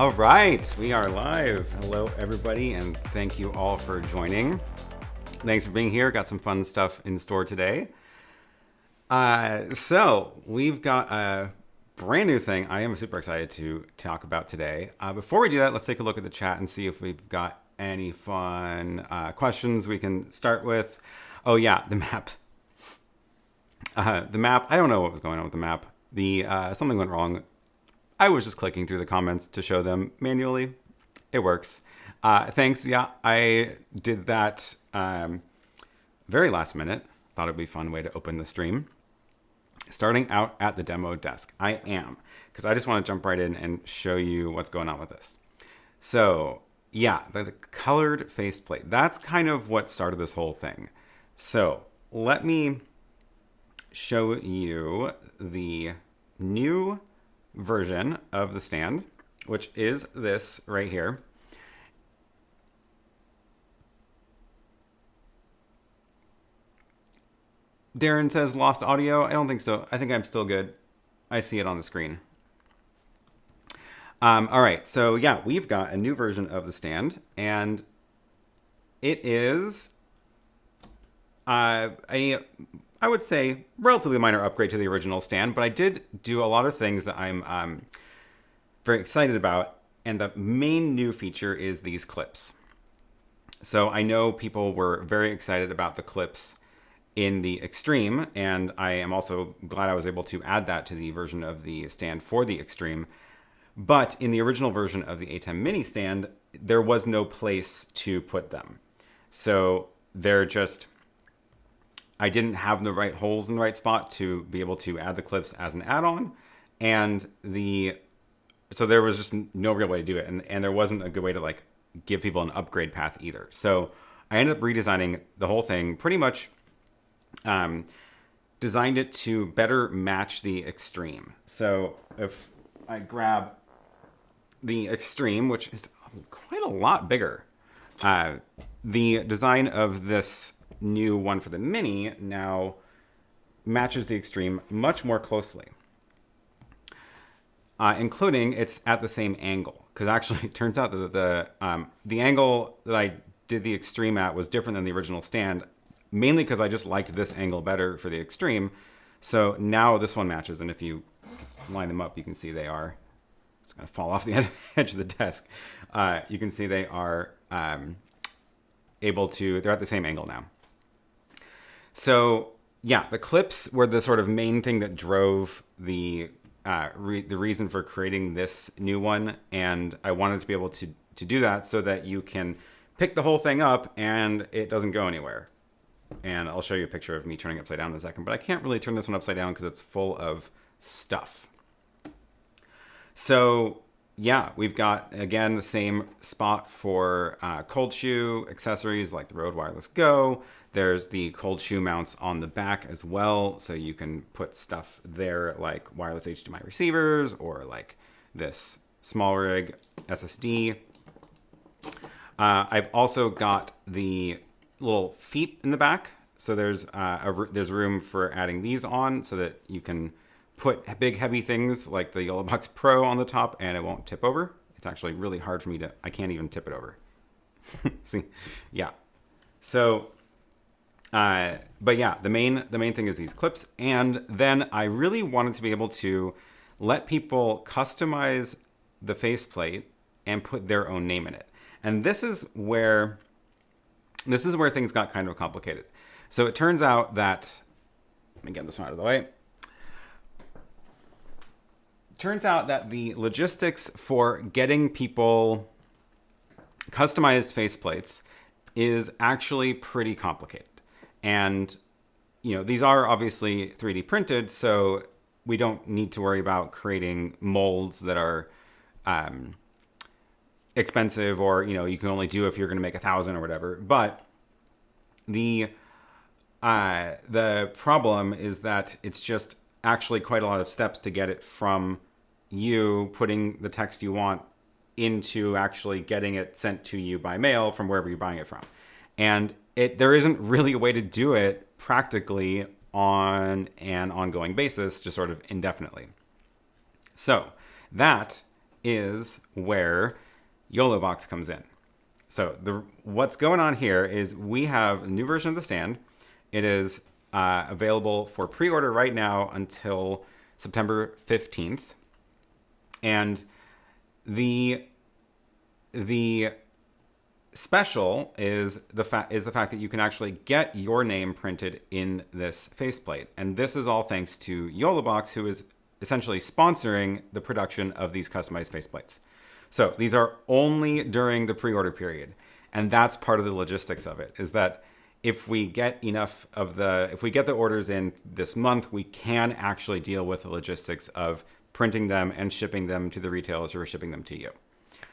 All right, we are live. Hello, everybody, and thank you all for joining. Thanks for being here. Got some fun stuff in store today. So we've got a brand new thing I am super excited to talk about today. Before we do that, let's take a look at the chat and see if we've got any fun questions we can start with. Oh yeah, the map. The map, I don't know what was going on with the map. Something went wrong. I was just clicking through the comments to show them manually. It works. Thanks. Yeah, I did that very last minute. Thought it'd be a fun way to open the stream. Starting out at the demo desk. I am, because I just want to jump right in and show you what's going on with this. So yeah, the colored faceplate. That's kind of what started this whole thing. So let me show you the new version of the stand, which is this right here. Darren says lost audio. I don't think so. I think I'm still good. I see it on the screen. All right, so yeah, we've got a new version of the stand, and it is I would say, relatively minor upgrade to the original stand, but I did do a lot of things that I'm very excited about. And the main new feature is these clips. So I know people were very excited about the clips in the Extreme, and I am also glad I was able to add that to the version of the stand for the Extreme. But in the original version of the ATEM Mini stand, there was no place to put them. So they're just... I didn't have the right holes in the right spot to be able to add the clips as an add-on. And so there was just no real way to do it. And there wasn't a good way to like give people an upgrade path either. So I ended up redesigning the whole thing, pretty much designed it to better match the Extreme. So if I grab the Extreme, which is quite a lot bigger, the design of this new one for the Mini now matches the Extreme much more closely, including it's at the same angle. Because actually, it turns out that the angle that I did the Extreme at was different than the original stand, mainly because I just liked this angle better for the Extreme. So now this one matches, and if you line them up, you can see they are. It's going to fall off the edge of the desk. You can see they are able to. They're at the same angle now. So yeah, the clips were the sort of main thing that drove the reason for creating this new one, and I wanted to be able to do that so that you can pick the whole thing up and it doesn't go anywhere. And I'll show you a picture of me turning it upside down in a second, but I can't really turn this one upside down because it's full of stuff. So yeah, we've got, again, the same spot for cold shoe accessories like the Rode Wireless Go. There's the cold shoe mounts on the back as well, so you can put stuff there like wireless HDMI receivers or like this small rig SSD. I've also got the little feet in the back, so there's room for adding these on so that you can put big heavy things like the YoloBox Pro on the top and it won't tip over. It's actually really hard for me to, I can't even tip it over. See, yeah. So, but yeah, the main thing is these clips. And then I really wanted to be able to let people customize the faceplate and put their own name in it. And this is where things got kind of complicated. So it turns out that, let me get this one out of the way. Turns out that the logistics for getting people customized faceplates is actually pretty complicated. And, you know, these are obviously 3D printed, so we don't need to worry about creating molds that are expensive, or, you know, you can only do if you're going to make 1,000 or whatever. But the problem is that it's just actually quite a lot of steps to get it from you putting the text you want into actually getting it sent to you by mail from wherever you're buying it from. And there isn't really a way to do it practically on an ongoing basis, just sort of indefinitely. So that is where YoloBox comes in. So what's going on here is we have a new version of the stand. It is available for pre-order right now until September 15th. And the special is the fact that you can actually get your name printed in this faceplate. And this is all thanks to YoloBox, who is essentially sponsoring the production of these customized faceplates. So these are only during the pre-order period. And that's part of the logistics of it, is that if we get if we get the orders in this month, we can actually deal with the logistics of printing them and shipping them to the retailers who are shipping them to you.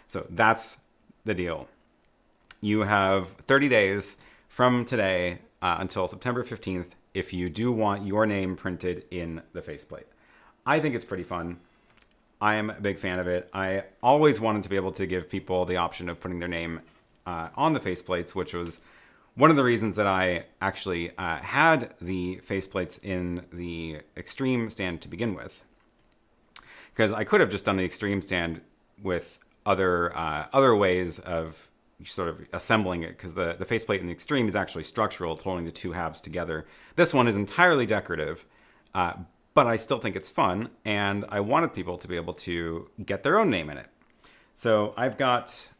So that's the deal. You have 30 days from today until September 15th if you do want your name printed in the faceplate. I think it's pretty fun. I am a big fan of it. I always wanted to be able to give people the option of putting their name on the faceplates, which was one of the reasons that I actually had the faceplates in the Extreme stand to begin with. Because I could have just done the Extreme stand with other ways of sort of assembling it, because the faceplate in the Extreme is actually structural. It's holding the two halves together. This one is entirely decorative, but I still think it's fun, and I wanted people to be able to get their own name in it. So I've got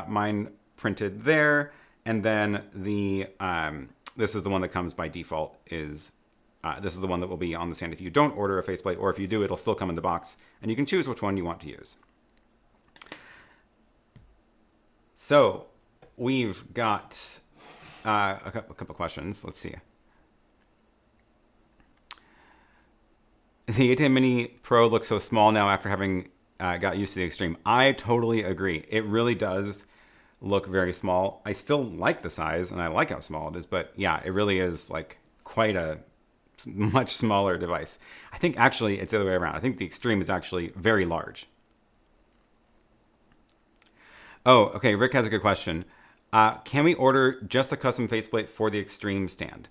mine printed there, and then this is the one that comes by default. This is the one that will be on the stand if you don't order a faceplate, or if you do, it'll still come in the box, and you can choose which one you want to use. So we've got a couple questions. Let's see. The ATEM Mini Pro looks so small now after having got used to the Extreme. I totally agree. It really does look very small. I still like the size, and I like how small it is, but yeah, it really is like quite a much smaller device. I think actually it's the other way around. I think the Extreme is actually very large. Oh, okay. Rick has a good question. Can we order just a custom faceplate for the Extreme stand?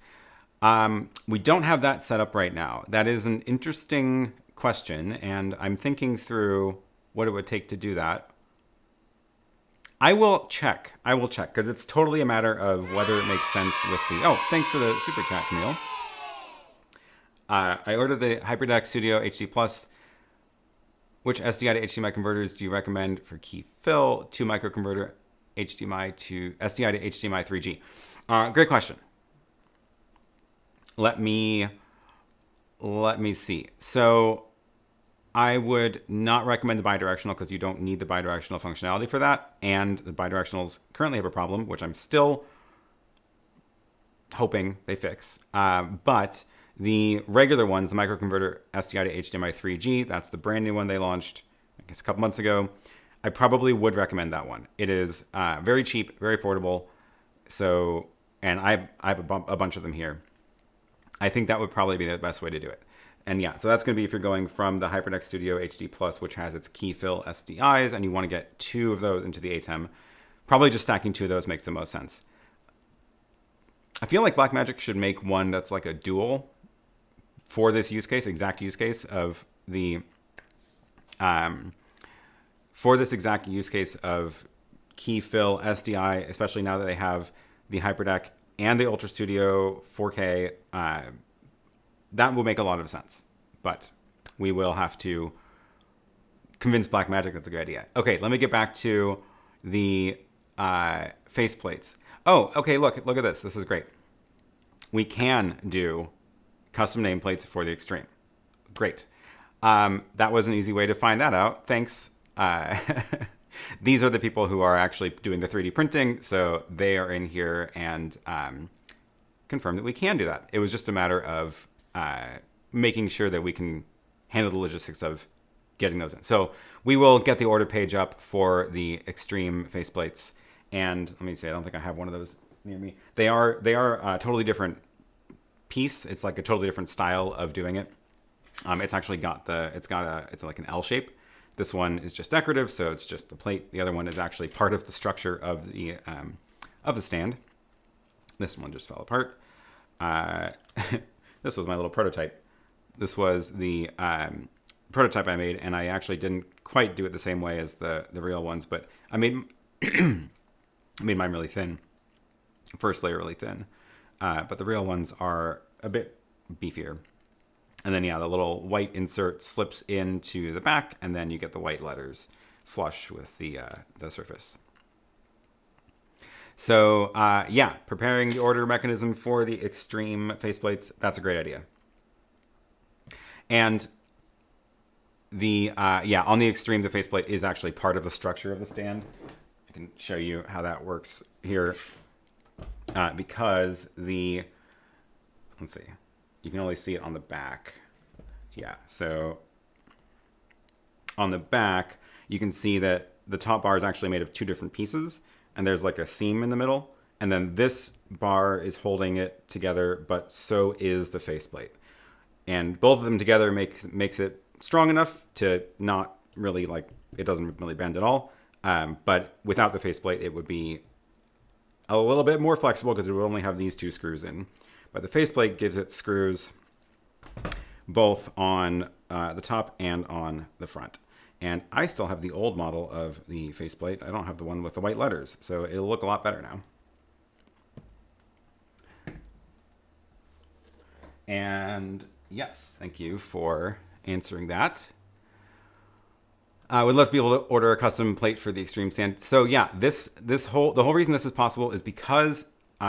We don't have that set up right now. That is an interesting question, and I'm thinking through what it would take to do that. I will check, because it's totally a matter of whether it makes sense with the... Oh, thanks for the super chat, Camille. I ordered the Hyperdeck Studio HD Plus. Which SDI to HDMI converters do you recommend for key+fill? 2 microconverter HDMI to SDI to HDMI 3G. Great question. Let me see. So I would not recommend the bidirectional, because you don't need the bidirectional functionality for that. And the bidirectionals currently have a problem, which I'm still hoping they fix. But the regular ones, the microconverter SDI to HDMI 3G, that's the brand new one they launched, I guess, a couple months ago. I probably would recommend that one. It is very cheap, very affordable. So, and I have a bunch of them here. I think that would probably be the best way to do it. And yeah, so that's going to be if you're going from the Hyperdeck Studio HD Plus, which has its key+fill SDIs, and you want to get 2 of those into the ATEM. Probably just stacking 2 of those makes the most sense. I feel like Blackmagic should make one that's like a dual for this use case, exact use case of the, for this exact use case of key+fill SDI, especially now that they have the Hyperdeck and the Ultra Studio 4K, that will make a lot of sense. But we will have to convince Blackmagic that's a good idea. Okay, let me get back to the faceplates. Oh, okay, look at this. This is great. We can do custom nameplates for the Extreme. Great. That was an easy way to find that out. Thanks. These are the people who are actually doing the 3D printing, so they are in here and confirm that we can do that. It was just a matter of making sure that we can handle the logistics of getting those in. So we will get the order page up for the Extreme faceplates. And let me see, I don't think I have one of those near me. They are a totally different piece. It's like a totally different style of doing it. It's actually got it's like an L shape. This one is just decorative, so it's just the plate. The other one is actually part of the structure of the stand. This one just fell apart. This was my little prototype. This was the prototype I made, and I actually didn't quite do it the same way as the real ones, but I made made mine really thin. First layer really thin, but the real ones are a bit beefier. And then, yeah, the little white insert slips into the back, and then you get the white letters flush with the surface. So, yeah, preparing the order mechanism for the Extreme faceplates, that's a great idea. And the, yeah, on the Extreme, the faceplate is actually part of the structure of the stand. I can show you how that works here. Because the, let's see, you can only see it on the back. Yeah, so on the back, you can see that the top bar is actually made of 2 different pieces, and there's like a seam in the middle, and then this bar is holding it together, but so is the faceplate. And both of them together makes it strong enough to not really, like, it doesn't really bend at all. But without the faceplate, it would be a little bit more flexible because it would only have these 2 screws in. But the faceplate gives it screws both on the top and on the front. And I still have the old model of the faceplate. I don't have the one with the white letters, so it'll look a lot better now. And yes, thank you for answering that. I would love to be able to order a custom plate for the extreme stand. So yeah, the whole reason this is possible is because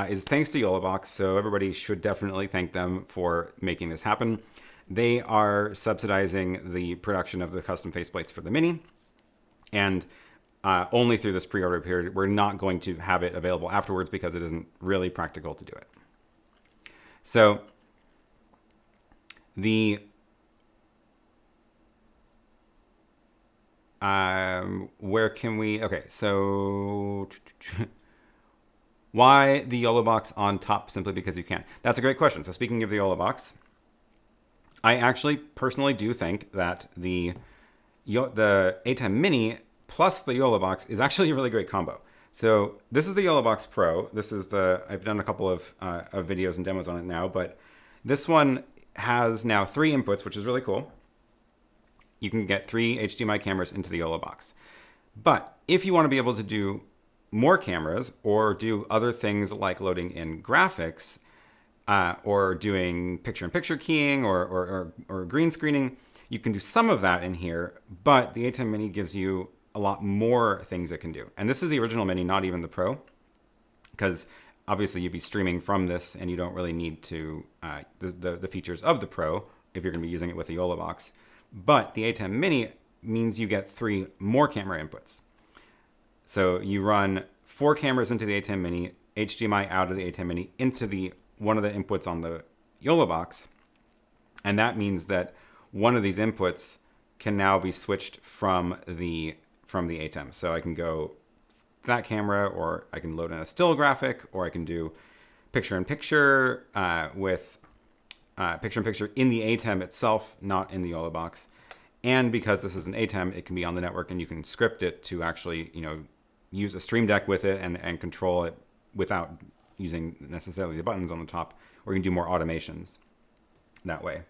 is thanks to YoloBox. So everybody should definitely thank them for making this happen. They are subsidizing the production of the custom faceplates for the Mini, and only through this pre-order period. We're not going to have it available afterwards because it isn't really practical to do it. So the where can we, okay, so why the YoloBox on top? Simply because you can. That's a great question. So speaking of the YoloBox, I actually personally do think that the ATEM Mini plus the YoloBox is actually a really great combo. So this is the YoloBox Pro. This is I've done a couple of videos and demos on it now, but this one has now 3 inputs, which is really cool. You can get 3 HDMI cameras into the YoloBox. But if you want to be able to do more cameras or do other things like loading in graphics or doing picture-in-picture keying or green screening, you can do some of that in here, but the ATEM Mini gives you a lot more things it can do. And this is the original Mini, not even the Pro, because obviously you'd be streaming from this and you don't really need to the features of the Pro if you're going to be using it with a YoloBox. But the ATEM Mini means you get 3 more camera inputs. So you run 4 cameras into the ATEM Mini, HDMI out of the ATEM Mini into one of the inputs on the YoloBox. And that means that one of these inputs can now be switched from the ATEM. So I can go that camera, or I can load in a still graphic, or I can do picture-in-picture with picture-in-picture in the ATEM itself, not in the YoloBox. And because this is an ATEM, it can be on the network, and you can script it to actually, use a StreamDeck with it and control it without using necessarily the buttons on the top, or you can do more automations that way.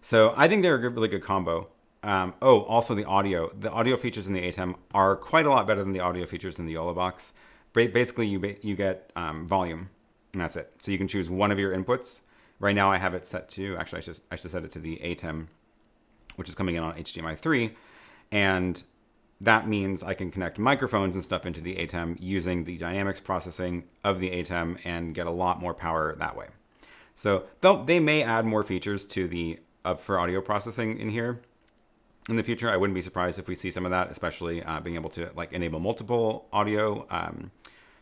So I think they're a really good combo. Also the audio features in the ATEM are quite a lot better than the audio features in the YoloBox. Basically, you get volume, and that's it. So you can choose one of your inputs. Right now I have it set to, actually I should set it to the ATEM, which is coming in on HDMI 3. And that means I can connect microphones and stuff into the ATEM using the dynamics processing of the ATEM and get a lot more power that way. So they may add more features to for audio processing in here in the future. I wouldn't be surprised if we see some of that, especially being able to enable multiple audio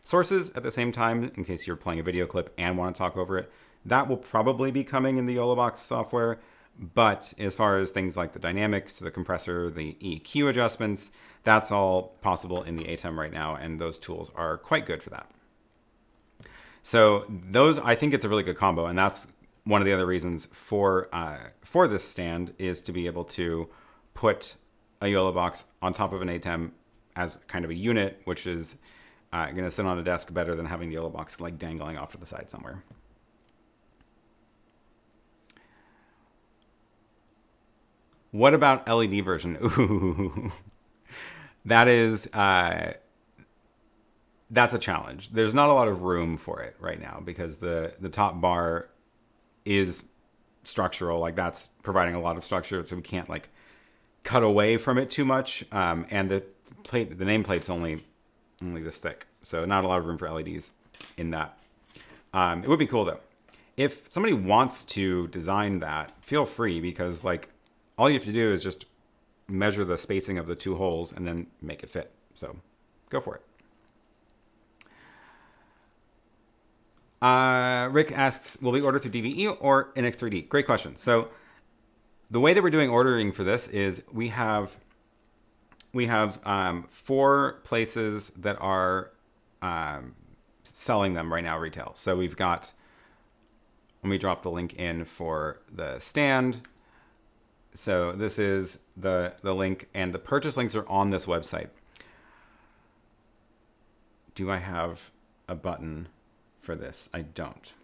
sources at the same time in case you're playing a video clip and want to talk over it. That will probably be coming in the YoloBox software. But as far as things like the dynamics, the compressor, the EQ adjustments, that's all possible in the ATEM right now, and those tools are quite good for that. So I think it's a really good combo, and that's one of the other reasons for this stand is to be able to put a YoloBox on top of an ATEM as kind of a unit, which is going to sit on a desk better than having the YoloBox dangling off to the side somewhere. What about LED version? Ooh, that's a challenge. There's not a lot of room for it right now because the top bar is structural. That's providing a lot of structure, so we can't cut away from it too much. And the nameplate's only this thick, so not a lot of room for LEDs in that. It would be cool though. If somebody wants to design that, feel free, because all you have to do is just measure the spacing of the 2 holes and then make it fit. So go for it. Rick asks, will we order through DVE or NX3D? Great question. So the way that we're doing ordering for this is we have 4 places that are selling them right now retail. So we've got, let me drop the link in for the stand. So this is the link, and the purchase links are on this website. Do I have a button for this? I don't.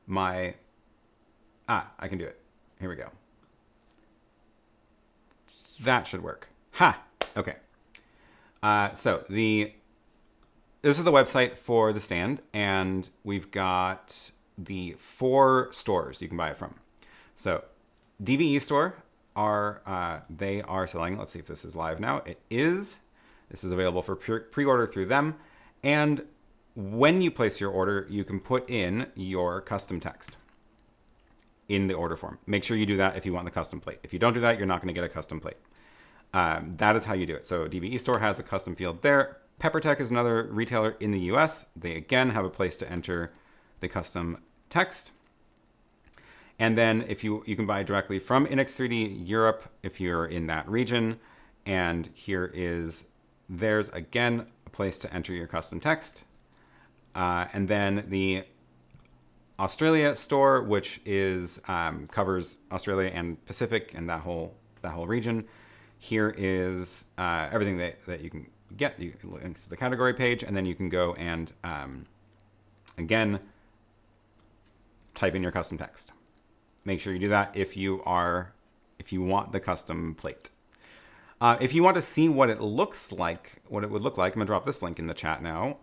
I can do it. Here we go. that should work. Ha! Okay. So this is the website for the stand, and we've got the 4 stores you can buy it from. So DVE store they are selling. Let's see if this is live now. It is. This is available for pre-order through them. And when you place your order, you can put in your custom text in the order form. Make sure you do that if you want the custom plate. If you don't do that, you're not going to get a custom plate. That is how you do it. So DVE store has a custom field there. PepperTech is another retailer in the US. They again have a place to enter the custom text. And then if you can buy directly from Inex3D Europe if you're in that region. And there's again a place to enter your custom text. And then the Australia store, which is covers Australia and Pacific and that whole region. Here is everything that you can get. You link to the category page, and then you can go and again type in your custom text. Make sure you do that if you want the custom plate. If you want to see what it looks like, what it would look like, I'm gonna drop this link in the chat now.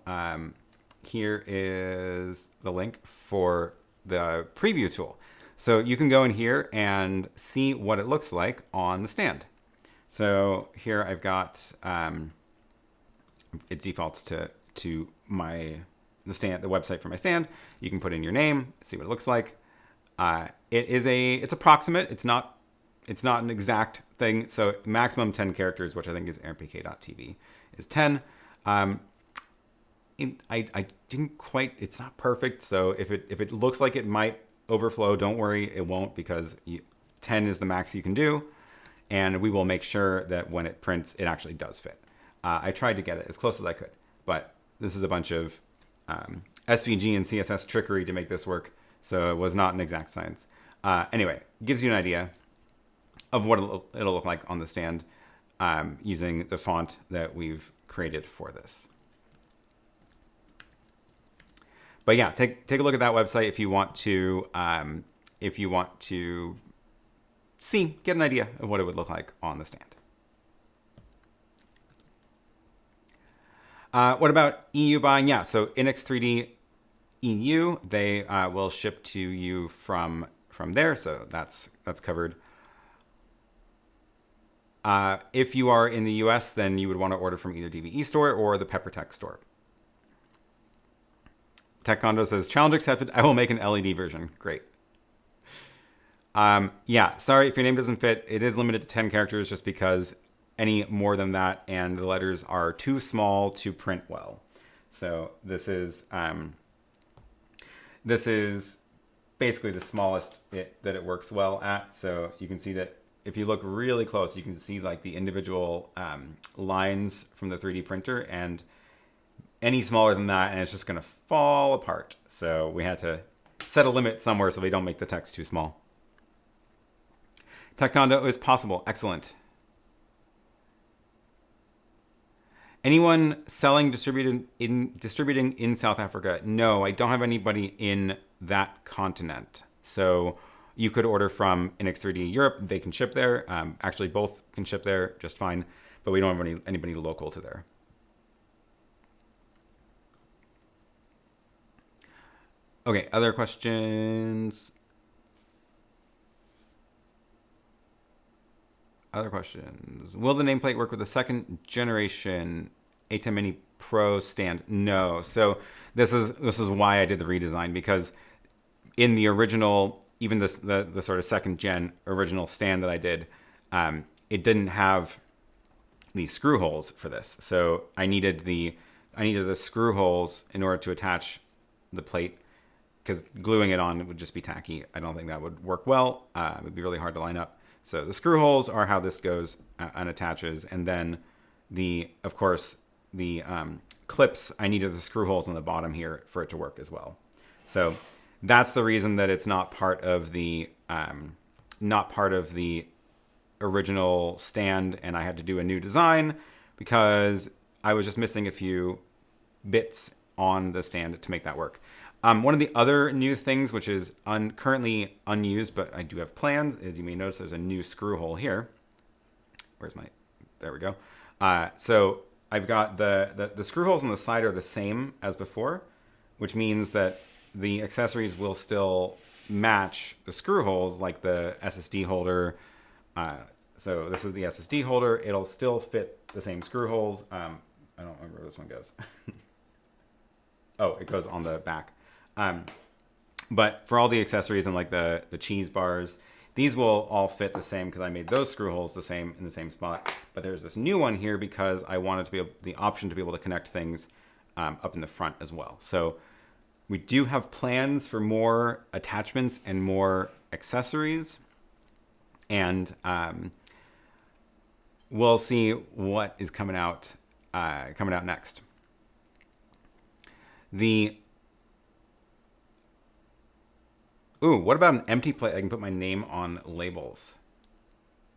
Here is the link for the preview tool. So you can go in here and see what it looks like on the stand. So here I've got, it defaults to the website for my stand. You can put in your name, see what it looks like. It's approximate. It's not an exact thing. So maximum 10 characters, which I think is rpk.tv, is 10. I didn't quite, it's not perfect. So if it looks like it might overflow, don't worry, it won't, because 10 is the max you can do. And we will make sure that when it prints, it actually does fit. I tried to get it as close as I could, but this is a bunch of SVG and CSS trickery to make this work. So it was not an exact science. Anyway, gives you an idea of what it'll look like on the stand using the font that we've created for this. But yeah, take a look at that website if you want to get an idea of what it would look like on the stand. What about EU buying? Yeah, so Inex3D EU, they will ship to you from there, so that's covered. If you are in the US, then you would want to order from either DVE store or the PepperTech store. Tech Condo says, challenge accepted. I will make an LED version. Great. Yeah, sorry if your name doesn't fit. It is limited to 10 characters just because any more than that and the letters are too small to print well. So this is basically the smallest that it works well at. So you can see that if you look really close, you can see like the individual lines from the 3D printer, and any smaller than that and it's just gonna fall apart. So we had to set a limit somewhere so we don't make the text too small. Tech Condo is possible. Excellent. Anyone selling, distributing in South Africa? No, I don't have anybody in that continent. So you could order from Inex3D Europe. They can ship there. Actually, both can ship there just fine, but we don't have anybody local to there. Okay, other questions? Other questions. Will the nameplate work with the second generation ATEM Mini Pro stand? No. So this is why I did the redesign, because in the original, even the sort of second gen original stand that I did, it didn't have the screw holes for this. So I needed the screw holes in order to attach the plate, because gluing it on would just be tacky. I don't think that would work well. It would be really hard to line up. So the screw holes are how this goes and attaches. And then of course, the clips, I needed the screw holes on the bottom here for it to work as well. So that's the reason that it's not part of the original stand, and I had to do a new design because I was just missing a few bits on the stand to make that work. One of the other new things, which is currently unused, but I do have plans, is you may notice there's a new screw hole here. where's my, there we go. So I've got the screw holes on the side are the same as before, which means that the accessories will still match the screw holes, like the SSD holder. So this is the SSD holder. It'll still fit the same screw holes. I don't remember where this one goes. Oh, it goes on the back. But for all the accessories and like the cheese bars, these will all fit the same because I made those screw holes the same in the same spot. But there's this new one here because I wanted to be the option to be able to connect things up in the front as well. So we do have plans for more attachments and more accessories, and we'll see what is coming out next. Ooh, what about an empty plate? I can put my name on labels.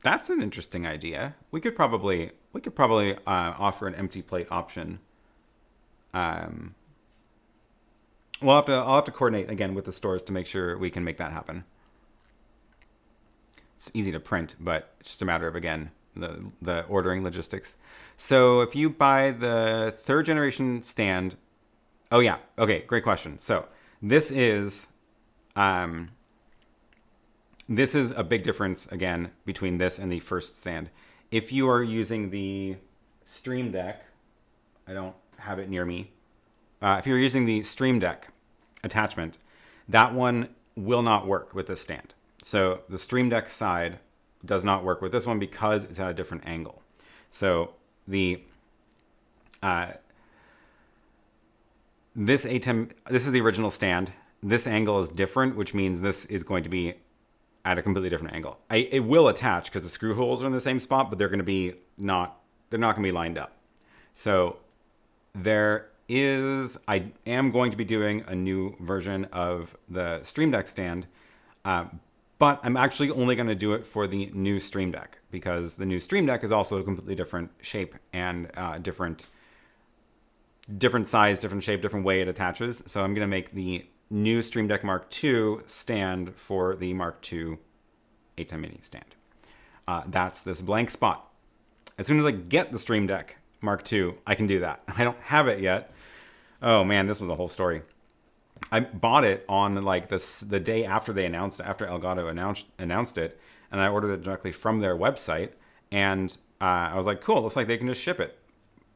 That's an interesting idea. We could probably offer an empty plate option. I'll have to coordinate again with the stores to make sure we can make that happen. It's easy to print, but it's just a matter of, again, the ordering logistics. So if you buy the 3rd generation stand, oh yeah, okay, great question. So this is a big difference, again, between this and the first stand. If you are using the StreamDeck, I don't have it near me. If you're using the StreamDeck attachment, that one will not work with this stand. So the StreamDeck side does not work with this one because it's at a different angle. So this ATEM, this is the original stand. This angle is different, which means this is going to be at a completely different angle. It will attach because the screw holes are in the same spot, but they're going to be they're not going to be lined up. So I am going to be doing a new version of the StreamDeck stand, but I'm actually only going to do it for the new StreamDeck because the new StreamDeck is also a completely different shape and different size, different shape, different way it attaches. So I'm going to make the new StreamDeck Mark II stand for the Mark II ATEM Mini stand. That's this blank spot. As soon as I get the StreamDeck Mark II, I can do that. I don't have it yet. Oh man, this was a whole story. I bought it on like the day after they announced, after Elgato announced it, and I ordered it directly from their website. And I was like, cool, looks like they can just ship it.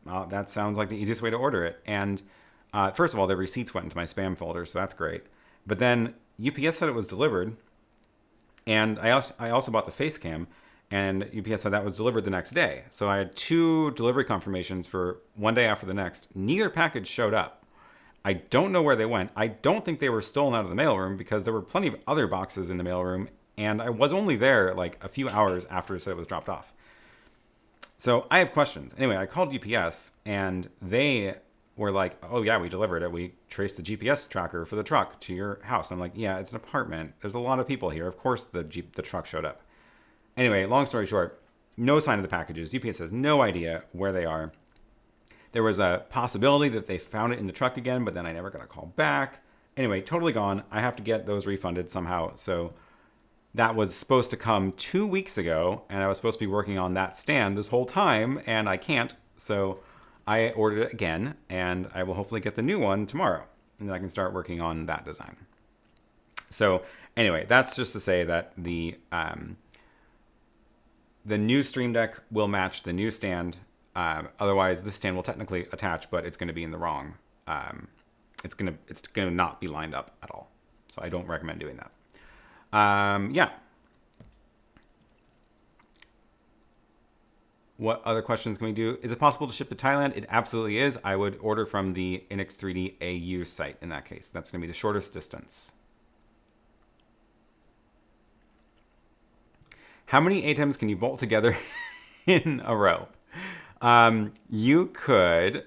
That sounds like the easiest way to order it. And first of all, the receipts went into my spam folder, so that's great. But then UPS said it was delivered, and I also bought the face cam, and UPS said that was delivered the next day. So I had 2 delivery confirmations for one day after the next. Neither package showed up. I don't know where they went. I don't think they were stolen out of the mailroom because there were plenty of other boxes in the mailroom, and I was only there like a few hours after it said it was dropped off. So I have questions. Anyway, I called UPS, and they were like, oh yeah, we delivered it. We traced the GPS tracker for the truck to your house. I'm like, yeah, it's an apartment. There's a lot of people here. Of course the truck showed up. Anyway, long story short, no sign of the packages. UPS has no idea where they are. There was a possibility that they found it in the truck again, but then I never got a call back. Anyway, totally gone. I have to get those refunded somehow. So that was supposed to come 2 weeks ago, and I was supposed to be working on that stand this whole time, and I can't. So I ordered it again, and I will hopefully get the new one tomorrow, and then I can start working on that design. So anyway, that's just to say that the new StreamDeck will match the new stand. Otherwise, this stand will technically attach, but it's going to be in the wrong. It's going to not be lined up at all. So I don't recommend doing that. Yeah. What other questions can we do? Is it possible to ship to Thailand? It absolutely is. I would order from the NX3D AU site in that case. That's going to be the shortest distance. How many ATEMs can you bolt together in a row? You could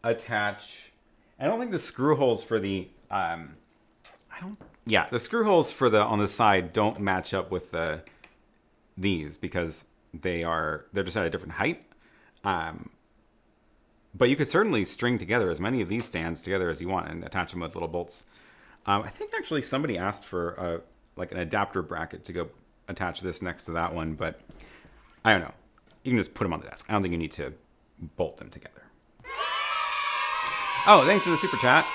attach, I don't think the screw holes for the, the screw holes for on the side don't match up with these because they're just at a different height. But you could certainly string together as many of these stands together as you want and attach them with little bolts. I think actually somebody asked for like an adapter bracket to go attach this next to that one, but I don't know. you can just put them on the desk. I don't think you need to bolt them together. Oh, thanks for the super chat.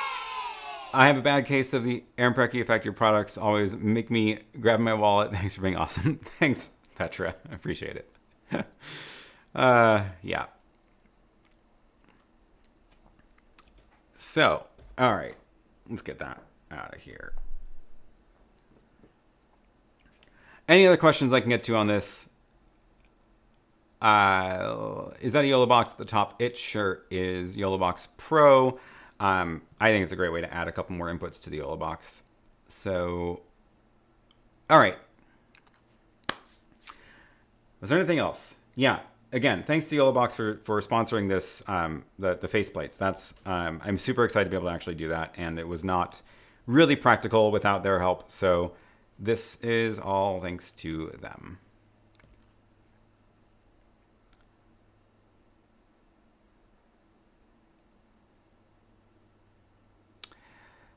I have a bad case of the Aaron Preki effect. Your products always make me grab my wallet. Thanks for being awesome. Thanks, Petra. I appreciate it. Yeah. So, all right. Let's get that out of here. Any other questions I can get to on this? Is that a YoloBox at the top? It sure is. YoloBox Pro. I think it's a great way to add a couple more inputs to the YoloBox. So, all right. Was there anything else? Yeah. Again, thanks to YoloBox for sponsoring this, the faceplates. That's I'm super excited to be able to actually do that, and it was not really practical without their help. So this is all thanks to them.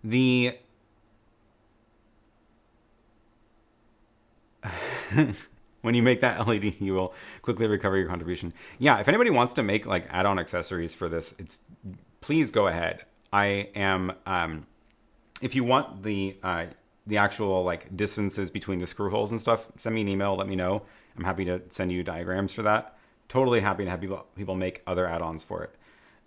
The when you make that LED, you will quickly recover your contribution. Yeah, if anybody wants to make like add-on accessories for this, please go ahead. I am if you want the actual like distances between the screw holes and stuff, send me an email, let me know. I'm happy to send you diagrams for that. Totally happy to have people make other add-ons for it.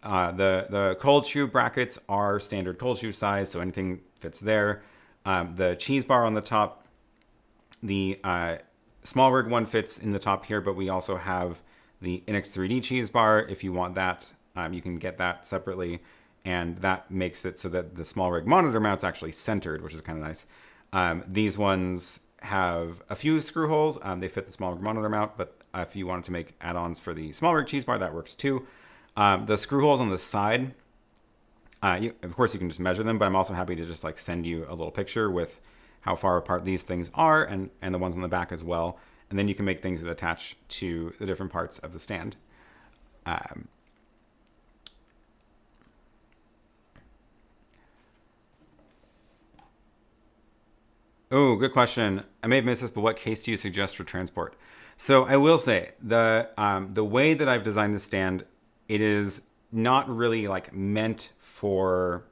The cold shoe brackets are standard cold shoe size, so anything fits there. The cheese bar on the top, the small rig one fits in the top here, but we also have the NX 3D cheese bar. If you want that, you can get that separately, and that makes it so that the small rig monitor mount's actually centered, which is kind of nice. These ones have a few screw holes. They fit the small rig monitor mount, but if you wanted to make add-ons for the small rig cheese bar, that works too. The screw holes on the side, of course you can just measure them, but I'm also happy to just like send you a little picture with how far apart these things are and the ones on the back as well. And then you can make things that attach to the different parts of the stand. Oh, good question. I may have missed this, but what case do you suggest for transport? So I will say the way that I've designed the stand, it is not really like meant for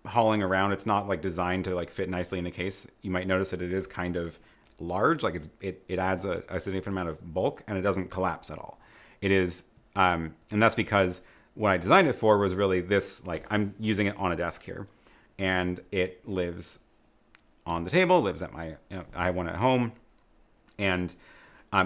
hauling around. It's not like designed to like fit nicely in a case. You might notice that it is kind of large, like it adds a significant amount of bulk, and it doesn't collapse at all. It is, and that's because what I designed it for was really this, like I'm using it on a desk here, and it lives on the table, lives at my, I have one at home, and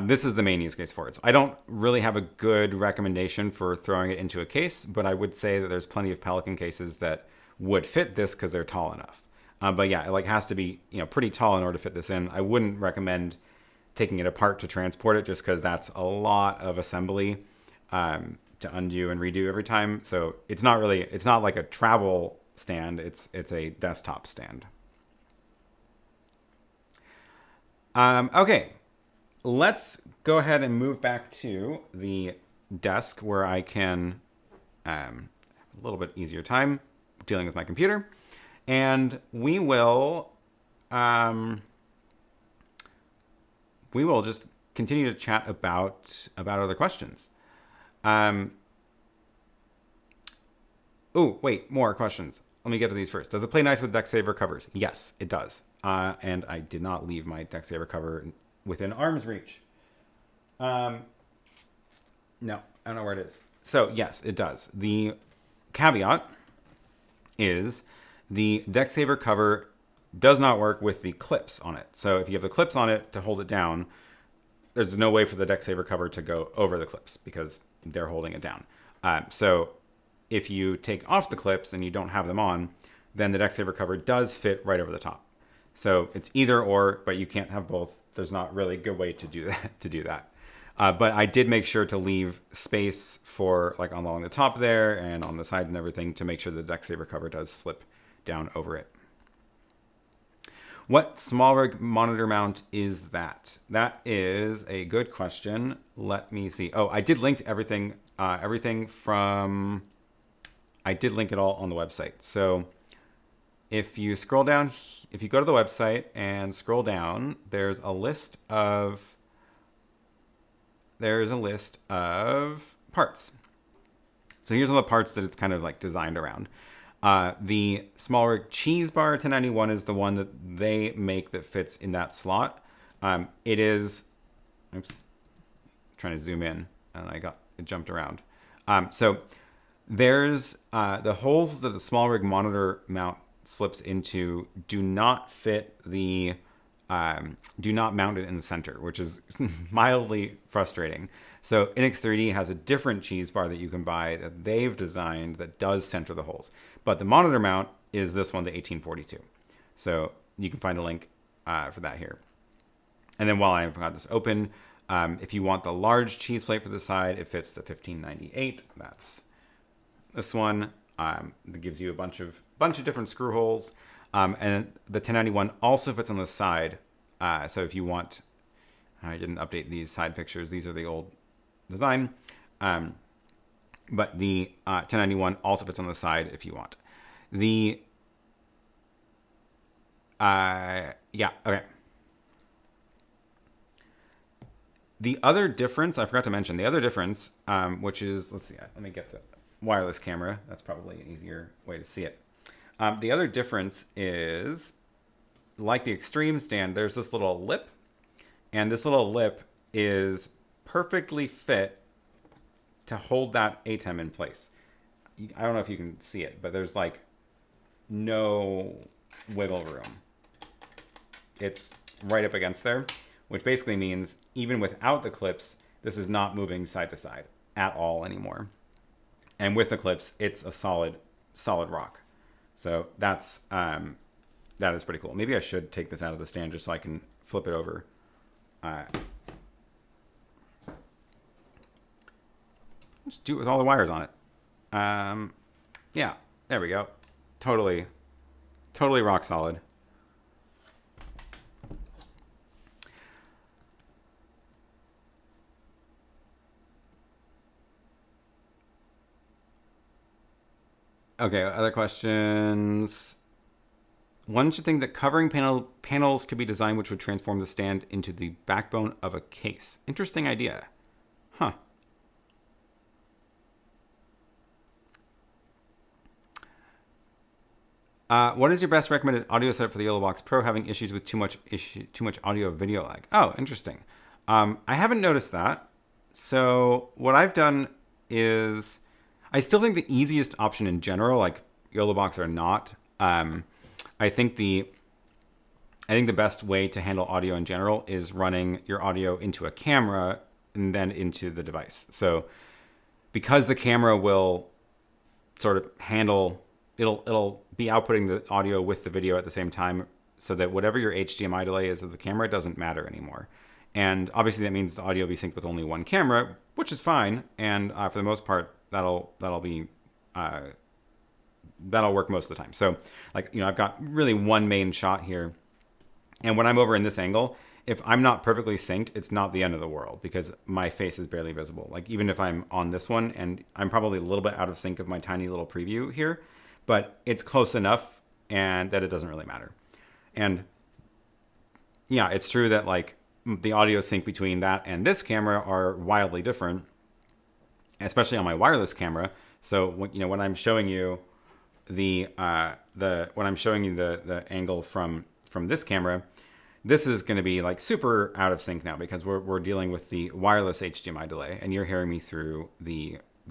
this is the main use case for it. So I don't really have a good recommendation for throwing it into a case, but I would say that there's plenty of Pelican cases that would fit this because they're tall enough. But yeah, it like has to be pretty tall in order to fit this in. I wouldn't recommend taking it apart to transport it just because that's a lot of assembly to undo and redo every time. So it's not like a travel stand. It's a desktop stand. Okay. Let's go ahead and move back to the desk where I can have a little bit easier time dealing with my computer. And we will just continue to chat about other questions. Oh, wait, more questions. Let me get to these first. Does it play nice with Deck Saver covers? Yes, it does. And I did not leave my Deck Saver cover within arm's reach. No, I don't know where it is. So yes, it does. The caveat is the Deck Saver cover does not work with the clips on it. So if you have the clips on it to hold it down, there's no way for the Deck Saver cover to go over the clips because they're holding it down. So if you take off the clips and you don't have them on, then the Deck Saver cover does fit right over the top. So it's either or, but you can't have both. There's not really a good way to do that. But I did make sure to leave space for like along the top there and on the sides and everything to make sure the Deck Saver cover does slip down over it. What small rig monitor mount is that? That is a good question. Let me see. Oh, I did link everything. I did link it all on the website. So if you scroll down, if you go to the website and scroll down, there's a list of there's a list of parts. So here's all the parts that it's kind of like designed around. The SmallRig cheese bar 1091 is the one that they make that fits in that slot. It is, oops, trying to zoom in and it jumped around. So there's the holes that the SmallRig monitor mount slips into do not fit the, do not mount it in the center, which is mildly frustrating. So NX3D has a different cheese bar that you can buy that they've designed that does center the holes. But the monitor mount is this one, the 1842. So you can find a link for that here. And then while I've got this open, if you want the large cheese plate for the side, it fits the 1598. That's this one. That gives you a bunch of different screw holes. And the 1091 also fits on the side. So if you want, I didn't update these side pictures. These are the old design. But the 1091 also fits on the side if you want. The, yeah, okay. The other difference, I forgot to mention, the other difference, which is, let's see, let me get the wireless camera. That's probably an easier way to see it. The other difference is, like the Extreme stand, there's this little lip, and this little lip is perfectly fit to hold that ATEM in place. I don't know if you can see it, but there's like no wiggle room. It's right up against there, which basically means even without the clips, this is not moving side to side at all anymore. And with the clips, it's a solid rock. So that is pretty cool. Maybe I should take this out of the stand just so I can flip it over. Just do it with all the wires on it. Yeah, there we go. Totally rock solid. Okay, other questions. One should think that covering panels could be designed which would transform the stand into the backbone of a case. Interesting idea. Huh. What is your best recommended audio setup for the YoloBox Pro having issues with too much audio video lag? Oh, interesting. I haven't noticed that. So what I've done is, I still think the easiest option in general, like YoloBox or not, I think the best way to handle audio in general is running your audio into a camera and then into the device. So because the camera will sort of handle, it'll be outputting the audio with the video at the same time, so that whatever your HDMI delay is of the camera doesn't matter anymore. And obviously that means the audio will be synced with only one camera, which is fine. And for the most part, that'll work most of the time. So like, I've got really one main shot here. And when I'm over in this angle, if I'm not perfectly synced, it's not the end of the world because my face is barely visible. Like even if I'm on this one and I'm probably a little bit out of sync of my tiny little preview here, but it's close enough and that it doesn't really matter. And yeah, it's true that like the audio sync between that and this camera are wildly different, especially on my wireless camera. So when I'm showing you the angle from this camera, this is going to be like super out of sync now because we're dealing with the wireless HDMI delay, and you're hearing me through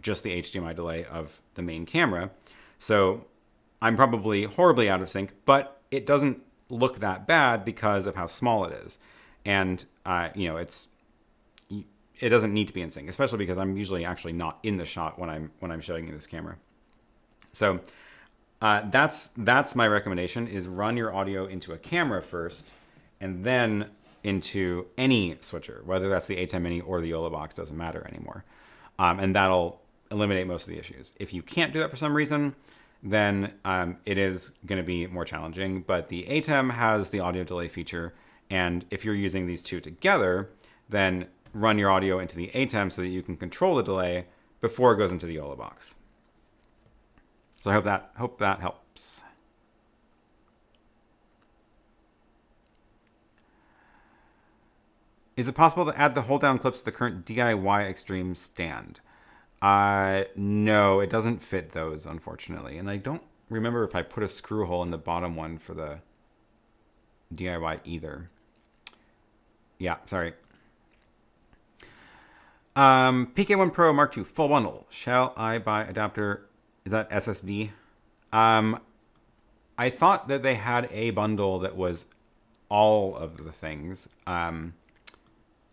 just the HDMI delay of the main camera. So I'm probably horribly out of sync, but it doesn't look that bad because of how small it is, and it doesn't need to be in sync, especially because I'm usually actually not in the shot when I'm showing you this camera. So that's my recommendation, is run your audio into a camera first and then into any switcher, whether that's the ATEM Mini or the YoloBox, doesn't matter anymore. And that'll eliminate most of the issues. If you can't do that for some reason, then it is going to be more challenging. But the ATEM has the audio delay feature, and if you're using these two together, then run your audio into the ATEM so that you can control the delay before it goes into the YoloBox. So I hope that helps. Is it possible to add the hold down clips to the current DIY Extreme stand? No, it doesn't fit those, unfortunately. And I don't remember if I put a screw hole in the bottom one for the DIY either. Yeah, sorry. PK1 Pro MKII full bundle. Shall I buy adapter? Is that SSD? I thought that they had a bundle that was all of the things.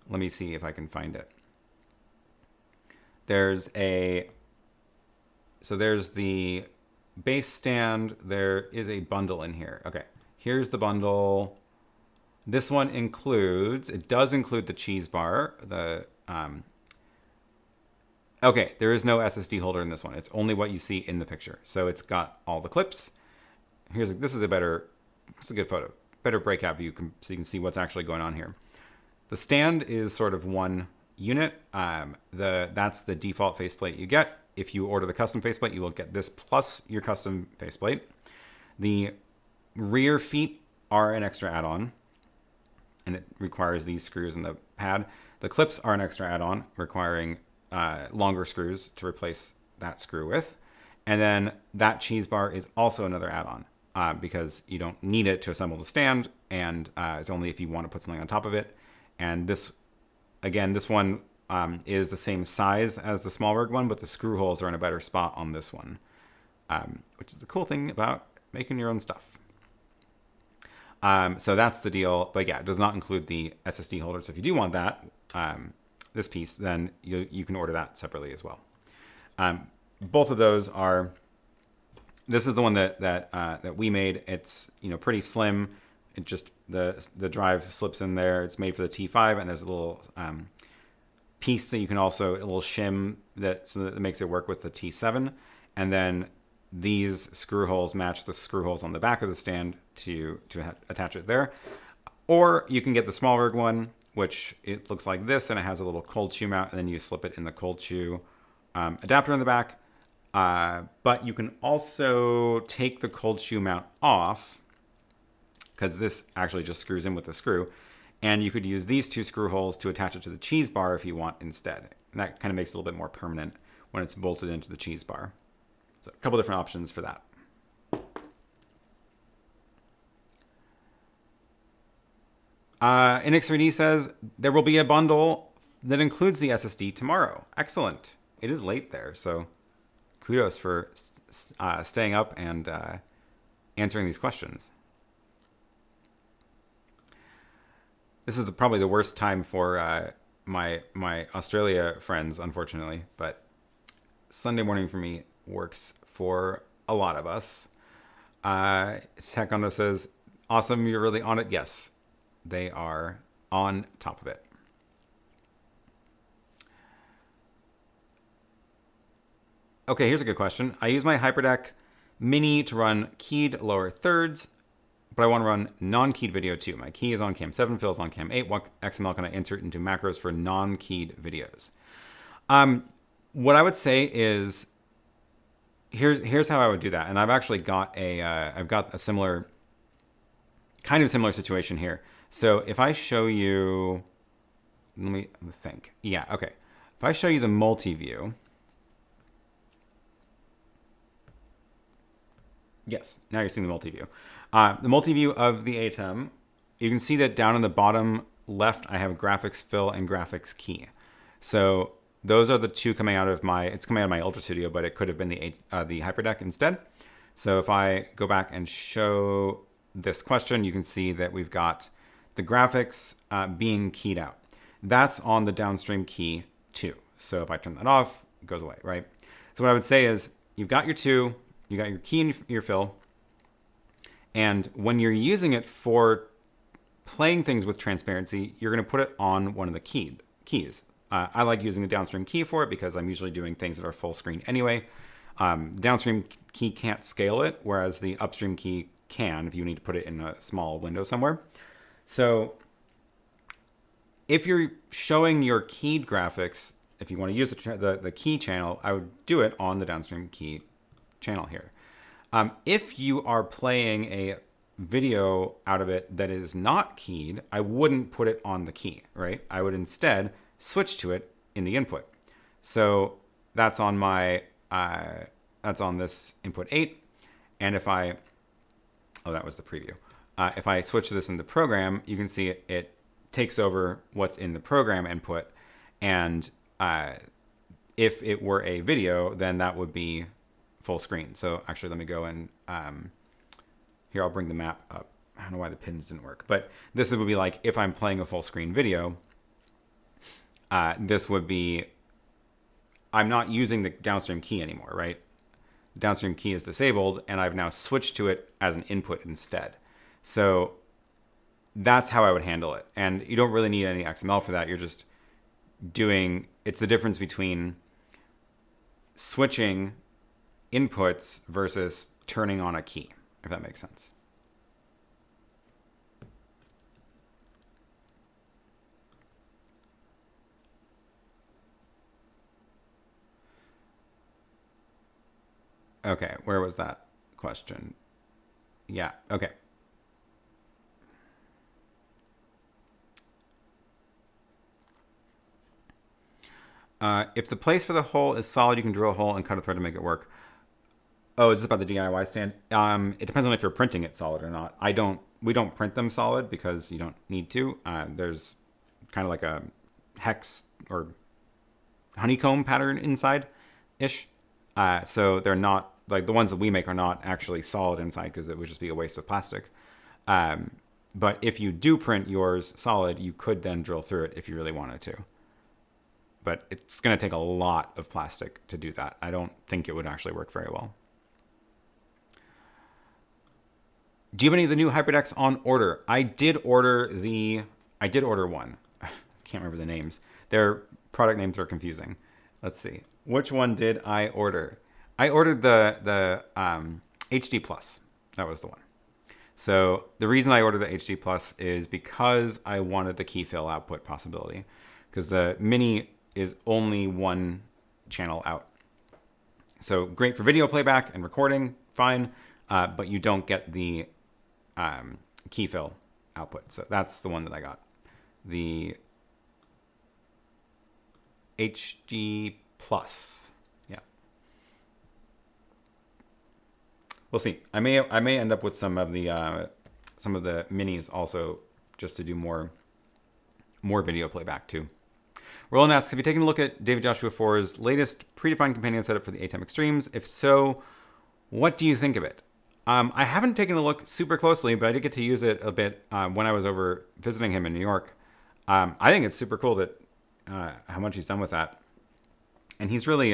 Let me see if I can find it. There's the base stand. There is a bundle in here. Okay, here's the bundle. This one includes, it does include the cheese bar. Okay, there is no SSD holder in this one. It's only what you see in the picture. So it's got all the clips. This is a good photo. Better breakout view so you can see what's actually going on here. The stand is sort of one unit. That's the default faceplate you get. If you order the custom faceplate, you will get this plus your custom faceplate. The rear feet are an extra add-on, and it requires these screws in the pad. The clips are an extra add-on, requiring longer screws to replace that screw with. And then that cheese bar is also another add-on because you don't need it to assemble the stand, and it's only if you want to put something on top of it. And this one is the same size as the small rig one, but the screw holes are in a better spot on this one, which is the cool thing about making your own stuff. So that's the deal. But yeah, it does not include the SSD holder. So if you do want that, this piece, then you can order that separately as well. Both of those are. This is the one that we made. It's pretty slim. It just the drive slips in there. It's made for the T5, and there's a little piece that you can also a little shim so that it makes it work with the T7, and then these screw holes match the screw holes on the back of the stand to attach it there. Or you can get the small rig one, which it looks like this, and it has a little cold shoe mount, and then you slip it in the cold shoe adapter in the back. But you can also take the cold shoe mount off, because this actually just screws in with the screw, and you could use these two screw holes to attach it to the cheese bar if you want instead. And that kind of makes it a little bit more permanent when it's bolted into the cheese bar. So a couple different options for that. NX3D says there will be a bundle that includes the SSD tomorrow. Excellent. It is late there, so kudos for staying up and answering these questions. This is probably the worst time for my Australia friends, unfortunately, but Sunday morning for me works for a lot of us. Taekwondo says, awesome, you're really on it. Yes, they are on top of it. Okay, here's a good question. I use my Hyperdeck Mini to run keyed lower thirds, but I want to run non-keyed video too. My key is on cam 7, fill is on cam 8. What XML can I insert into macros for non-keyed videos? What I would say is, here's how I would do that. And I've actually got I've got a similar situation here. So if I show you, let me think. Yeah, okay. If I show you the multi-view, yes, now you're seeing the multi-view. The multi-view of the ATEM, you can see that down in the bottom left, I have graphics fill and graphics key. So those are the two coming out of it's coming out of my Ultra Studio, but it could have been the Hyperdeck instead. So if I go back and show this question, you can see that we've got the graphics being keyed out. That's on the downstream key too. So if I turn that off, it goes away, right? So what I would say is you've got your two, you got your key and your fill. And when you're using it for playing things with transparency, you're going to put it on one of the keys. I like using the downstream key for it because I'm usually doing things that are full screen anyway. Downstream key can't scale it, whereas the upstream key can if you need to put it in a small window somewhere. So if you're showing your keyed graphics, if you want to use the key channel, I would do it on the downstream key channel here. If you are playing video out of it that is not keyed, I wouldn't put it on the key, right? I would instead switch to it in the input. So that's on my, that's on this input 8. And if I, oh, that was the preview. If I switch this in the program, you can see it takes over what's in the program input. And if it were a video, then that would be full screen. So actually, let me go and here, I'll bring the map up. I don't know why the pins didn't work, but this would be like if I'm playing a full screen video, this would be, I'm not using the downstream key anymore, right? The downstream key is disabled, and I've now switched to it as an input instead. So that's how I would handle it. And you don't really need any XML for that. You're just doing, it's the difference between switching inputs versus turning on a key, if that makes sense. Okay, where was that question? Yeah, okay. If the place for the hole is solid, you can drill a hole and cut a thread to make it work. Oh, is this about the DIY stand? It depends on if you're printing it solid or not. We don't print them solid because you don't need to. There's kind of like a hex or honeycomb pattern inside-ish. So they're not, like the ones that we make are not actually solid inside because it would just be a waste of plastic. But if you do print yours solid, you could then drill through it if you really wanted to. But it's going to take a lot of plastic to do that. I don't think it would actually work very well. Do you have any of the new Hyperdecks on order? I did order one. I can't remember the names. Their product names are confusing. Let's see. Which one did I order? I ordered the HD Plus. That was the one. So the reason I ordered the HD Plus is because I wanted the key+fill output possibility. Because the Mini is only one channel out. So great for video playback and recording, fine. But you don't get the key+fill output. So that's the one that I got. The HD Plus. Yeah. We'll see. I may end up with some of the minis also, just to do more video playback too. Roland asks, have you taken a look at David Joshua 4's latest predefined companion setup for the ATEM Extremes? If so, what do you think of it? I haven't taken a look super closely, but I did get to use it a bit when I was over visiting him in New York. I think it's super cool that how much he's done with that. And he's really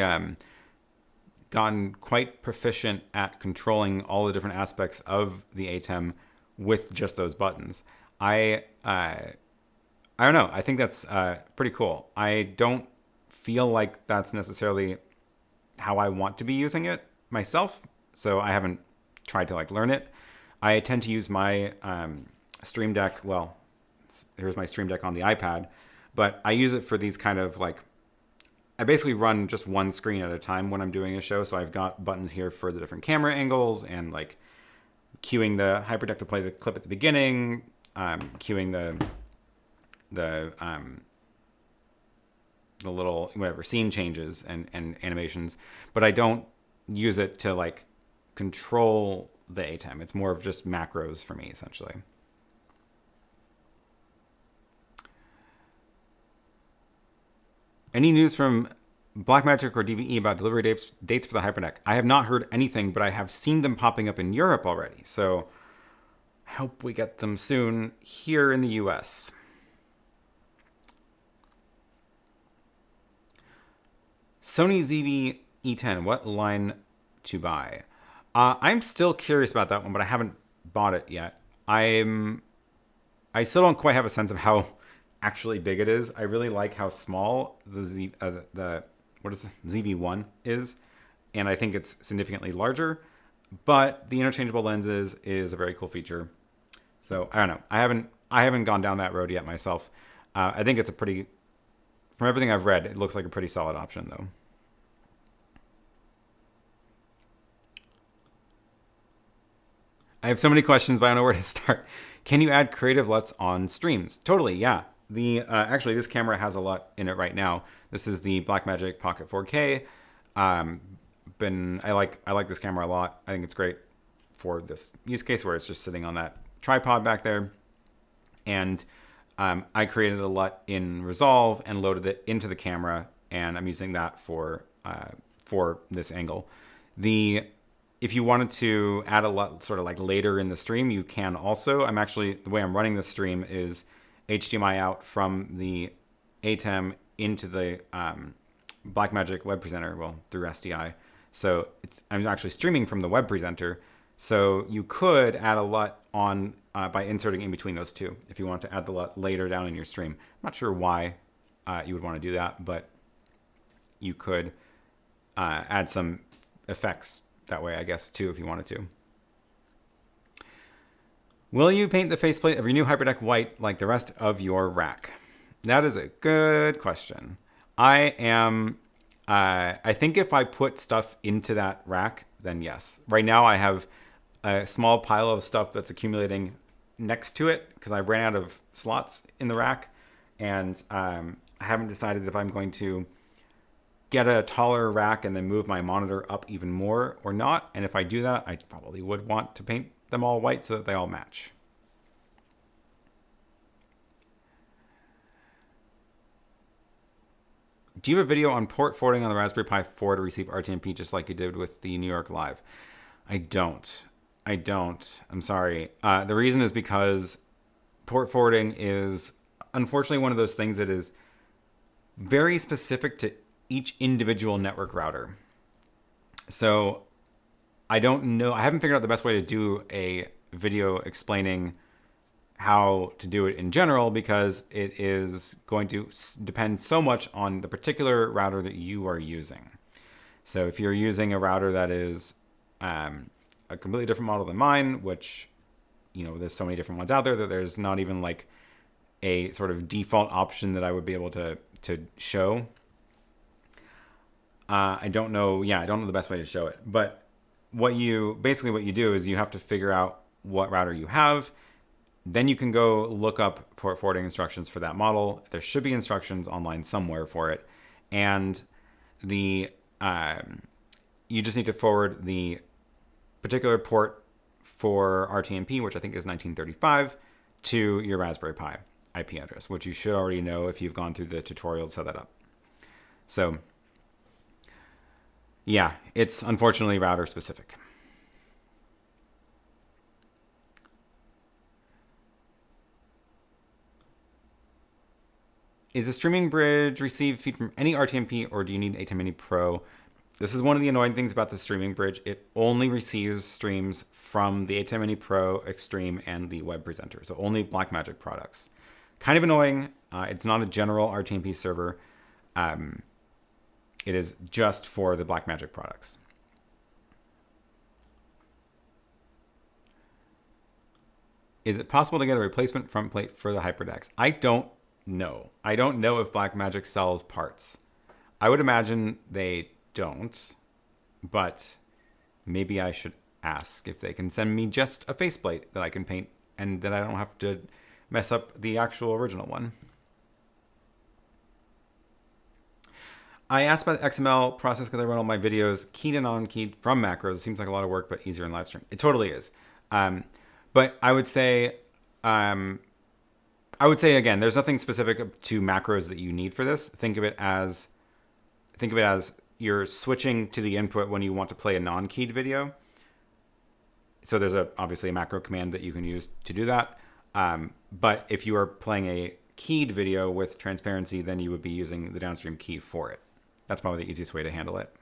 gotten quite proficient at controlling all the different aspects of the ATEM with just those buttons. I don't know. I think that's pretty cool. I don't feel like that's necessarily how I want to be using it myself, so I haven't tried to learn it. I tend to use my StreamDeck. Well, here's my StreamDeck on the iPad, but I use it for these kind of I basically run just one screen at a time when I'm doing a show. So I've got buttons here for the different camera angles and queuing the Hyperdeck to play the clip at the beginning, queuing the little whatever scene changes and animations, but I don't use it to control the ATEM. It's more of just macros for me, essentially. Any news from Blackmagic or DVE about delivery dates for the Hyperdeck? I have not heard anything, but I have seen them popping up in Europe already. So I hope we get them soon here in the US. Sony ZV-E10, what line to buy? I'm still curious about that one, but I haven't bought it yet. I still don't quite have a sense of how actually big it is. I really like how small the ZV-1 is, and I think it's significantly larger. But the interchangeable lenses is a very cool feature. So I don't know. I haven't gone down that road yet myself. I think it's from everything I've read, it looks like a pretty solid option though. I have so many questions, but I don't know where to start. Can you add creative LUTs on streams? Totally, yeah. The actually, this camera has a LUT in it right now. This is the Blackmagic Pocket 4K. I like this camera a lot. I think it's great for this use case where it's just sitting on that tripod back there. And I created a LUT in Resolve and loaded it into the camera, and I'm using that for this angle. If you wanted to add a LUT sort of like later in the stream, you can also. The way I'm running this stream is HDMI out from the ATEM into the Blackmagic web presenter, well, through SDI. So I'm actually streaming from the web presenter. So you could add a LUT on by inserting in between those two if you want to add the LUT later down in your stream. I'm not sure why you would want to do that, but you could add some effects that way, I guess, too, if you wanted to. Will you paint the faceplate of your new Hyperdeck white like the rest of your rack? That is a good question. I think if I put stuff into that rack, then yes. Right now I have a small pile of stuff that's accumulating next to it because I ran out of slots in the rack, and I haven't decided if I'm going to get a taller rack and then move my monitor up even more or not. And if I do that, I probably would want to paint them all white so that they all match. Do you have a video on port forwarding on the Raspberry Pi 4 to receive RTMP just like you did with the New York Live? I don't. I'm sorry. The reason is because port forwarding is unfortunately one of those things that is very specific to each individual network router. So I don't know. I haven't figured out the best way to do a video explaining how to do it in general because it is going to depend so much on the particular router that you are using. So if you're using a router that is a completely different model than mine, which, you know, there's so many different ones out there that there's not even like a sort of default option that I would be able to show. I don't know the best way to show it. But what you do is you have to figure out what router you have. Then you can go look up port forwarding instructions for that model. There should be instructions online somewhere for it. And you just need to forward the particular port for RTMP, which I think is 1935, to your Raspberry Pi IP address, which you should already know if you've gone through the tutorial to set that up. So yeah, it's unfortunately router specific. Is the streaming bridge receive feed from any RTMP, or do you need ATEM Mini Pro? This is one of the annoying things about the streaming bridge. It only receives streams from the ATEM Mini Pro, Extreme, and the web presenter. So only Blackmagic products. Kind of annoying. It's not a general RTMP server. It is just for the Blackmagic products. Is it possible to get a replacement front plate for the Hyperdecks? I don't know. I don't know if Blackmagic sells parts. I would imagine they don't, but maybe I should ask if they can send me just a faceplate that I can paint and that I don't have to mess up the actual original one. I asked about the XML process because I run all my videos keyed and unkeyed from macros. It seems like a lot of work, but easier in live stream. It totally is. But I would say again, there's nothing specific to macros that you need for this. Think of it as you're switching to the input when you want to play a non-keyed video. So there's obviously a macro command that you can use to do that. But if you are playing a keyed video with transparency, then you would be using the downstream key for it. That's probably the easiest way to handle it.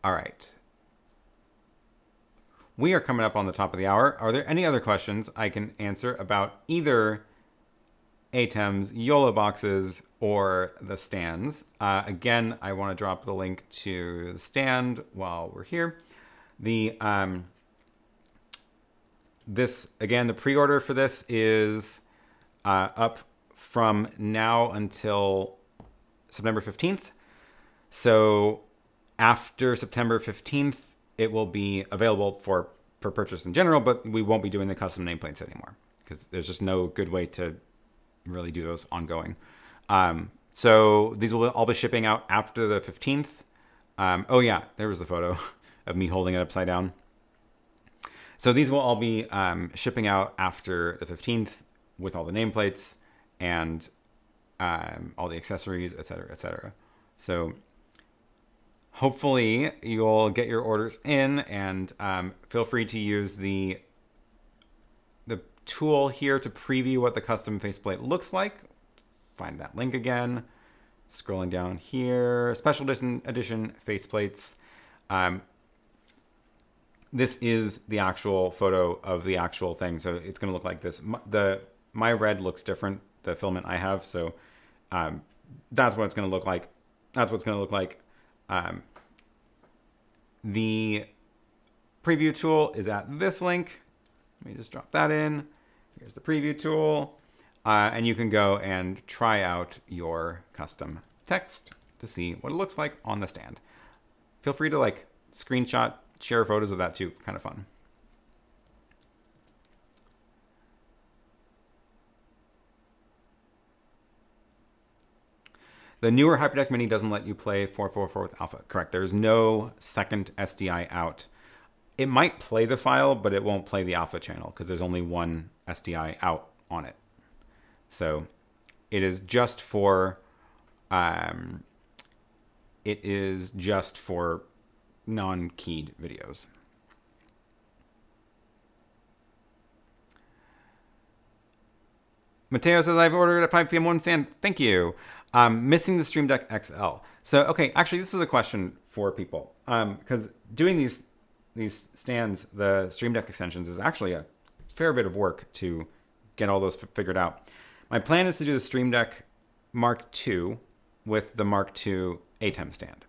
All right. We are coming up on the top of the hour. Are there any other questions I can answer about either ATEMs, YoloBoxes, or the stands? Again, I want to drop the link to the stand while we're here. The pre-order for this is up from now until September 15th. So after September 15th, it will be available for purchase in general, but we won't be doing the custom nameplates anymore because there's just no good way to really do those ongoing. So these will all be shipping out after the 15th. Oh yeah, there was the photo of me holding it upside down. So these will all be shipping out after the 15th with all the nameplates and all the accessories, etc., etc. So hopefully you'll get your orders in, and feel free to use the tool here to preview what the custom faceplate looks like. Find that link again. Scrolling down here, special edition faceplates. This is the actual photo of the actual thing, so it's going to look like this. My red looks different, the filament I have, so that's what it's going to look like. That's what it's going to look like. The preview tool is at this link. Let me just drop that in. Here's the preview tool. And you can go and try out your custom text to see what it looks like on the stand. Feel free to like screenshot, share photos of that too. Kind of fun. The newer Hyperdeck Mini doesn't let you play 444 with alpha. Correct. There's no second SDI out. It might play the file, but it won't play the alpha channel because there's only one SDI out on it. So it is just for non-keyed videos. Mateo says, I've ordered at 5 p.m. one stand. Thank you. Missing the StreamDeck XL. So, okay, actually, this is a question for people. Because doing these stands, the StreamDeck extensions, is actually a fair bit of work to get all those figured out. My plan is to do the StreamDeck Mark II with the Mark II ATEM stand.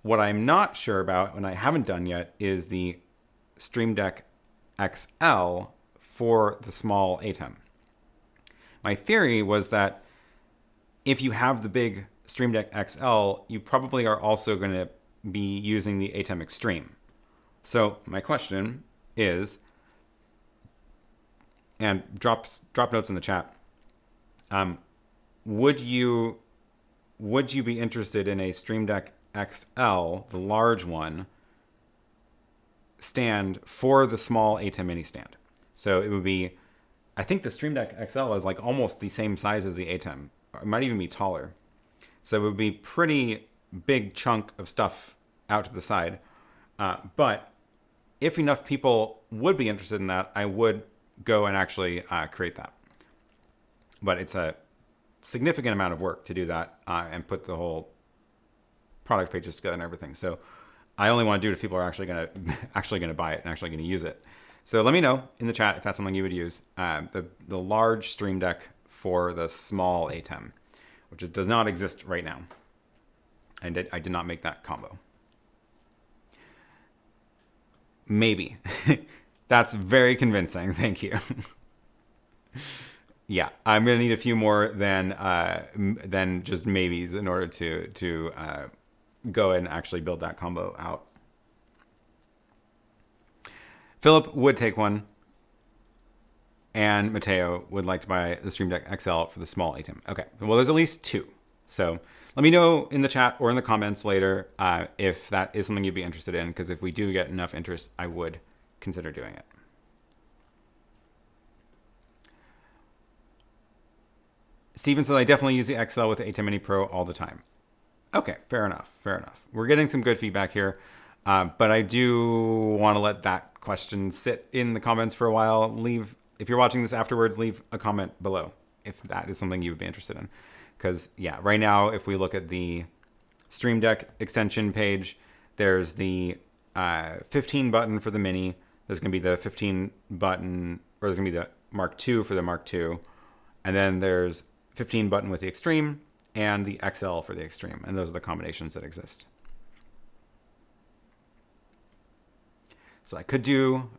What I'm not sure about, and I haven't done yet, is the StreamDeck XL for the small ATEM. My theory was that if you have the big StreamDeck XL, you probably are also going to be using the ATEM Extreme. So my question is, and drop notes in the chat, would you be interested in a StreamDeck XL, the large one, stand for the small ATEM Mini stand? So it would be, I think the StreamDeck XL is like almost the same size as the ATEM. It might even be taller. So it would be pretty big chunk of stuff out to the side. But if enough people would be interested in that, I would go and actually create that. But it's a significant amount of work to do that and put the whole product pages together and everything. So I only want to do it if people are actually going to buy it and actually going to use it. So let me know in the chat if that's something you would use. The large Stream Deck for the small ATEM, which does not exist right now. And I did not make that combo. Maybe. That's very convincing. Thank you. Yeah, I'm going to need a few more than just maybes in order to go and actually build that combo out. Philip would take one, and Mateo would like to buy the StreamDeck XL for the small ATEM. Okay, well, there's at least two. So let me know in the chat or in the comments later if that is something you'd be interested in, because if we do get enough interest, I would consider doing it. Steven says, I definitely use the XL with the ATEM Mini Pro all the time. Okay, fair enough, fair enough. We're getting some good feedback here, but I do want to let that question sit in the comments for a while. If you're watching this afterwards, leave a comment below if that is something you would be interested in. Because, yeah, right now, if we look at the Stream Deck extension page, there's the 15 button for the Mini. There's going to be the 15 button, or there's going to be the Mark II for the Mark II. And then there's 15 button with the Extreme and the XL for the Extreme. And those are the combinations that exist. So I could do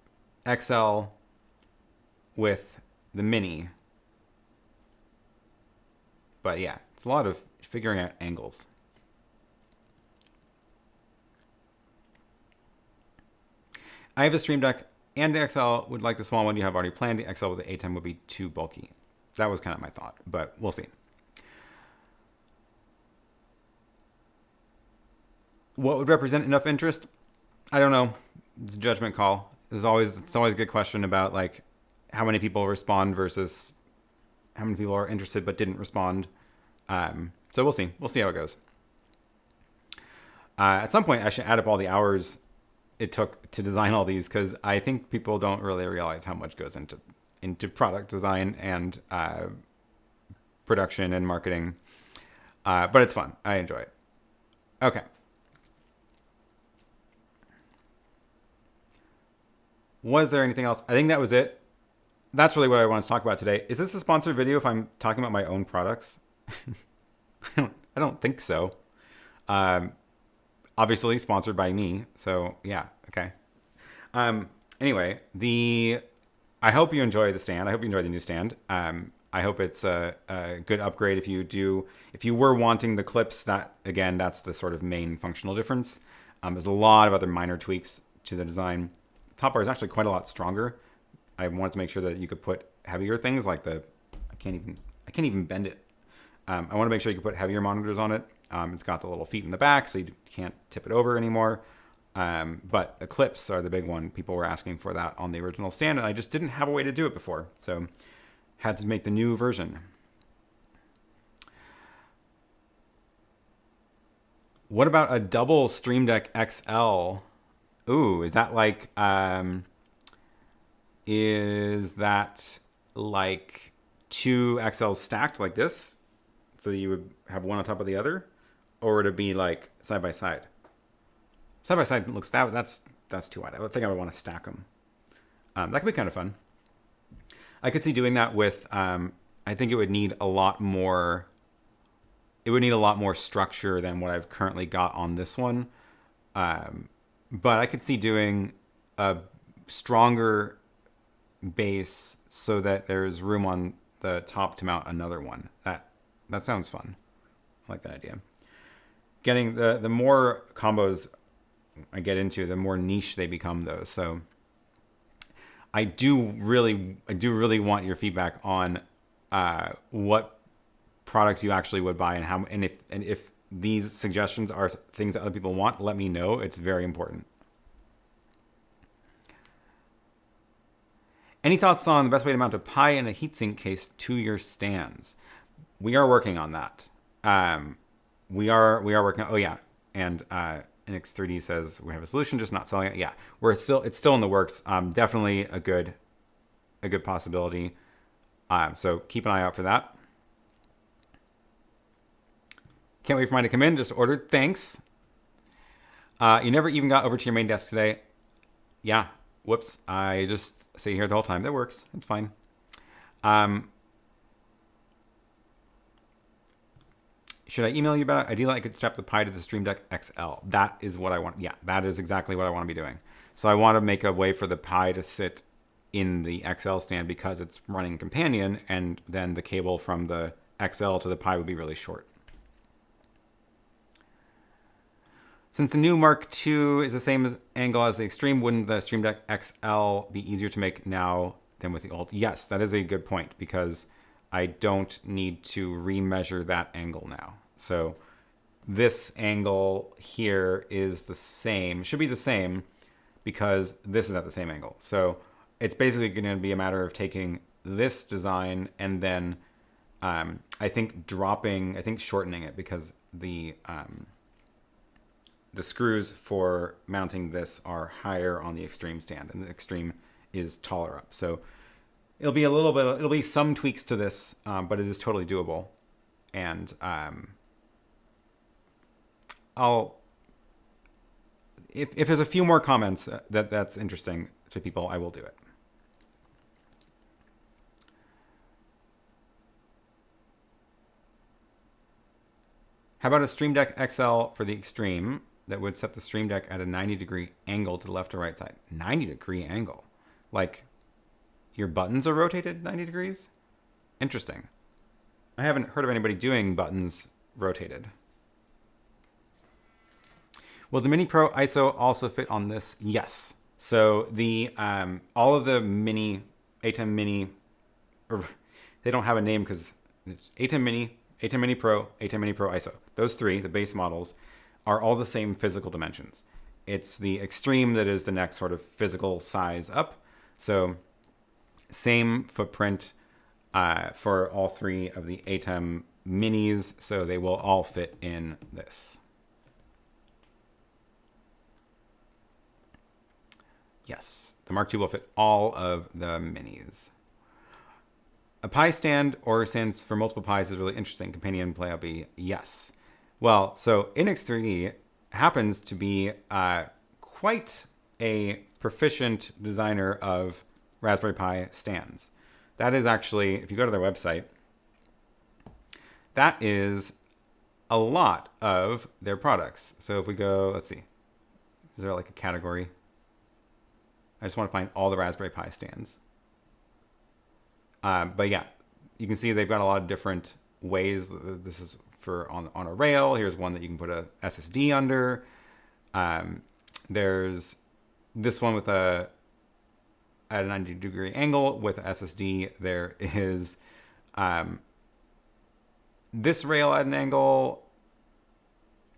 XL with the Mini, But yeah, it's a lot of figuring out angles. I have a StreamDeck and the XL. Would like the small one you have already planned. The XL with the ATEM would be too bulky. That was kind of my thought, but we'll see. What would represent enough interest? I don't know. It's a judgment call. It's always a good question about like how many people respond versus how many people are interested but didn't respond. So we'll see. We'll see how it goes. At some point, I should add up all the hours it took to design all these, because I think people don't really realize how much goes into product design and production and marketing. But it's fun. I enjoy it. Okay. Was there anything else? I think that was it. That's really what I want to talk about today. Is this a sponsored video if I'm talking about my own products? I don't think so. Obviously sponsored by me. So yeah, okay. Anyway, I hope you enjoy the stand. I hope you enjoy the new stand. I hope it's a good upgrade. If you were wanting the clips, that's the sort of main functional difference. There's a lot of other minor tweaks to the design. Top bar is actually quite a lot stronger. I wanted to make sure that you could put heavier things like I can't even bend it. I want to make sure you can put heavier monitors on it. It's got the little feet in the back, so you can't tip it over anymore. But the clips are the big one. People were asking for that on the original stand, and I just didn't have a way to do it before. So had to make the new version. What about a double StreamDeck XL? Ooh, is that like two XLs stacked like this? So you would have one on top of the other? Or would it be like side by side? Side by side looks that's too wide. I think I would want to stack them. That could be kind of fun. I could see doing that with I think it would need a lot more structure than what I've currently got on this one. But I could see doing a stronger base so that there's room on the top to mount another one. That sounds fun. I like that idea. Getting the more combos I get into, the more niche they become, though. So I do really want your feedback on what products you actually would buy and how, and if these suggestions are things that other people want, let me know. It's very important. Any thoughts on the best way to mount a Pi and a heatsink case to your stands? We are working on that. We are working. Oh yeah, and NX3D says we have a solution, just not selling it. Yeah, it's still in the works. Definitely a good possibility. So keep an eye out for that. Can't wait for mine to come in. Just ordered. Thanks. You never even got over to your main desk today. Yeah. Whoops. I just stay here the whole time. That works. It's fine. Should I email you about it? Ideally, I could strap the Pi to the StreamDeck XL. That is what I want. Yeah, that is exactly what I want to be doing. So I want to make a way for the Pi to sit in the XL stand because it's running companion, and then the cable from the XL to the Pi would be really short. Since the new Mark II is the same angle as the Extreme, wouldn't the StreamDeck XL be easier to make now than with the old? Yes, that is a good point, because I don't need to remeasure that angle now. So this angle here is the same, should be the same, because this is at the same angle. So it's basically going to be a matter of taking this design and then I think shortening it, because the screws for mounting this are higher on the Extreme stand, and the Extreme is taller up. So it'll be some tweaks to this, but it is totally doable. And if there's a few more comments that's interesting to people, I will do it. How about a StreamDeck XL for the Extreme that would set the StreamDeck at a 90-degree angle to the left or right side? 90-degree angle? Like your buttons are rotated 90 degrees? Interesting. I haven't heard of anybody doing buttons rotated. Will the Mini Pro ISO also fit on this? Yes. So the all of the Mini, ATEM Mini, or they don't have a name because it's ATEM Mini, ATEM Mini Pro, ATEM Mini Pro ISO. Those three, the base models, are all the same physical dimensions. It's the Extreme that is the next sort of physical size up. So same footprint for all three of the ATEM Minis, so they will all fit in this. Yes, the Mark II will fit all of the Minis. A Pi stand or stands for multiple Pis is really interesting. Companion Play LB, yes. Well, so Inix3D happens to be quite a proficient designer of Raspberry Pi stands. That is actually, if you go to their website, that is a lot of their products. So if we go, let's see, is there like a category? I just want to find all the Raspberry Pi stands. But yeah, you can see they've got a lot of different ways. This is for on a rail. Here's one that you can put a SSD under. There's this one with at a 90-degree angle with an SSD. There is this rail at an angle.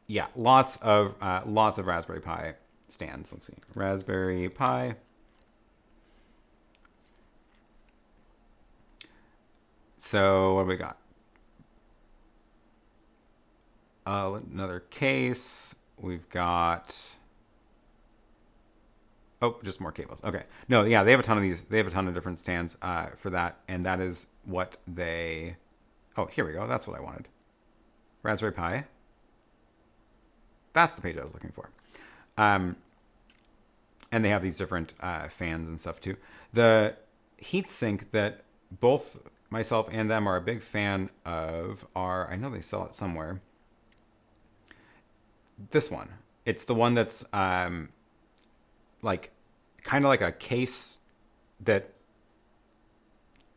Yeah, lots of Raspberry Pi stands. Let's see, Raspberry Pi. So what do we got? Another case. We've got, oh, just more cables. Okay. No, yeah, they have a ton of these. They have a ton of different stands for that. And that is what they, oh, here we go. That's what I wanted. Raspberry Pi. That's the page I was looking for. And they have these different fans and stuff too. The heatsink that both myself and them are a big fan of are, I know they sell it somewhere. This one. It's the one that's like kind of like a case that,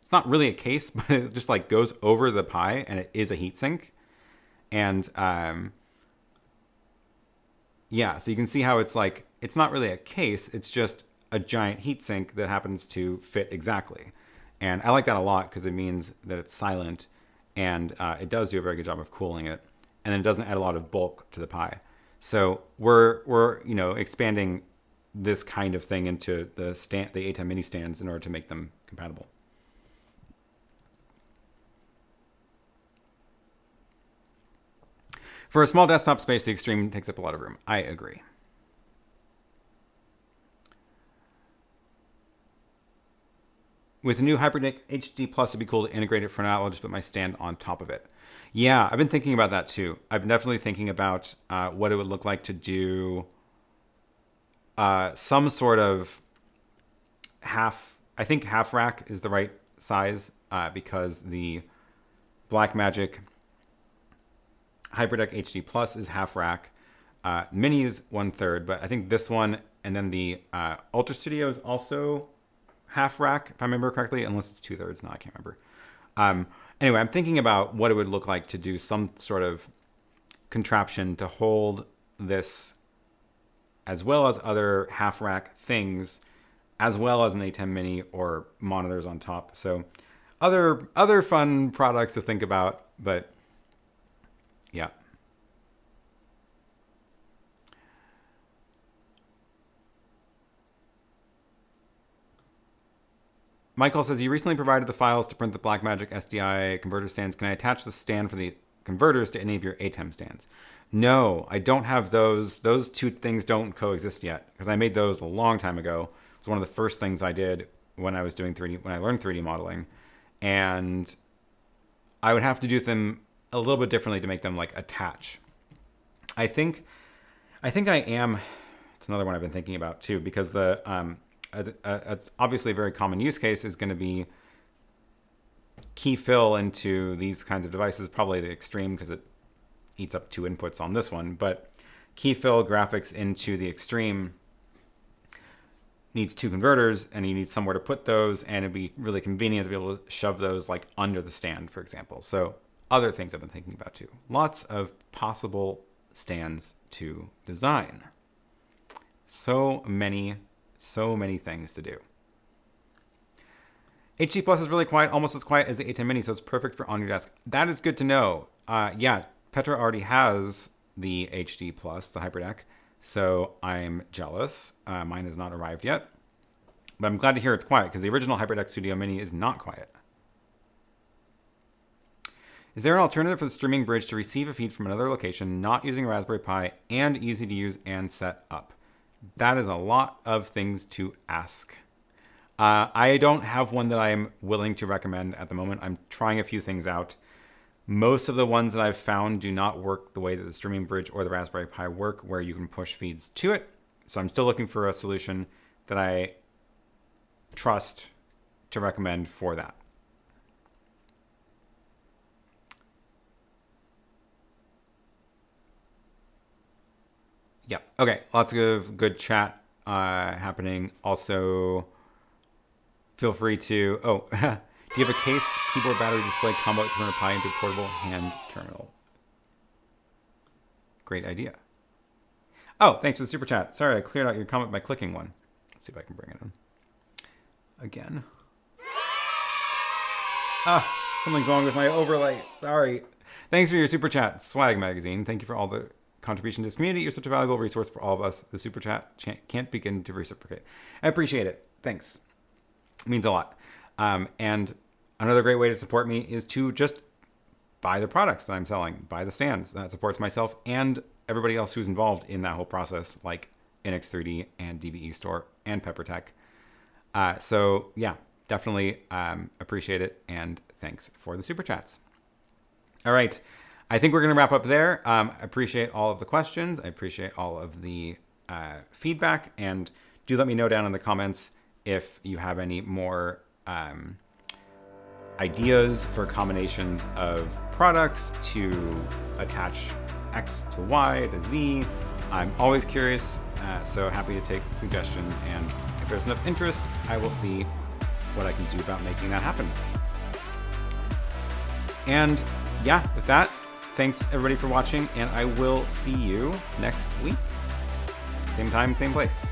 it's not really a case, but it just like goes over the Pi and it is a heatsink. And yeah, so you can see how it's like, it's not really a case, it's just a giant heatsink that happens to fit exactly. And I like that a lot because it means that it's silent and it does do a very good job of cooling it. And then it doesn't add a lot of bulk to the Pi. So we're you know, expanding this kind of thing into the ATEM Mini stands in order to make them compatible. For a small desktop space, the Extreme takes up a lot of room. I agree. With a new Hyperdeck HD Plus, it'd be cool to integrate it for now. I'll just put my stand on top of it. Yeah, I've been thinking about that too. I'm definitely thinking about what it would look like to do some sort of I think half rack is the right size because the Blackmagic Hyperdeck HD Plus is half rack. Mini is 1/3, but I think this one and then the Ultra Studio is also half rack, if I remember correctly, unless it's 2/3. No, I can't remember. Anyway, I'm thinking about what it would look like to do some sort of contraption to hold this as well as other half rack things, as well as an ATEM Mini or monitors on top. So other fun products to think about, but yeah. Michael says, you recently provided the files to print the Blackmagic SDI converter stands. Can I attach the stand for the converters to any of your ATEM stands? No, I don't have those. Those two things don't coexist yet because I made those a long time ago. It was one of the first things I did when I was doing 3D, when I learned 3D modeling. And I would have to do them a little bit differently to make them like attach. I think I am, it's another one I've been thinking about too, because the, it's obviously a very common use case is going to be key+fill into these kinds of devices, probably the Extreme because it eats up 2 inputs on this one, but key+fill graphics into the Extreme needs 2 converters and you need somewhere to put those, and it'd be really convenient to be able to shove those like under the stand, for example. So other things I've been thinking about too. Lots of possible stands to design. So many things to do. HD Plus is really quiet, almost as quiet as the ATEM Mini, so it's perfect for on your desk. That is good to know. Yeah, Petra already has the HD Plus, the Hyperdeck, so I'm jealous. Mine has not arrived yet, but I'm glad to hear it's quiet because the original Hyperdeck Studio Mini is not quiet. Is there an alternative for the streaming bridge to receive a feed from another location, not using a Raspberry Pi, and easy to use and set up? That is a lot of things to ask. I don't have one that I'm willing to recommend at the moment. I'm trying a few things out. Most of the ones that I've found do not work the way that the streaming bridge or the Raspberry Pi work, where you can push feeds to it. So I'm still looking for a solution that I trust to recommend for that. Yep. Okay. Lots of good chat happening. Also, feel free to... Oh, do you have a case, keyboard, battery, display combo to turn a Pi into a portable hand terminal? Great idea. Oh, thanks for the super chat. Sorry, I cleared out your comment by clicking one. Let's see if I can bring it in. Again. Something's wrong with my overlay. Sorry. Thanks for your super chat, Swag Magazine. Thank you for all the contribution to this community. You're such a valuable resource for all of us. The super chat can't begin to reciprocate. I appreciate it. Thanks. It means a lot. And another great way to support me is to just buy the products that I'm selling, buy the stands. That supports myself and everybody else who's involved in that whole process, like NX3D and DBE Store and PepperTech. So yeah, definitely appreciate it. And thanks for the super chats. All right. I think we're going to wrap up there. I appreciate all of the questions. I appreciate all of the feedback. And do let me know down in the comments if you have any more ideas for combinations of products to attach X to Y to Z. I'm always curious, so happy to take suggestions. And if there's enough interest, I will see what I can do about making that happen. And yeah, with that, thanks everybody for watching, and I will see you next week. Same time, same place.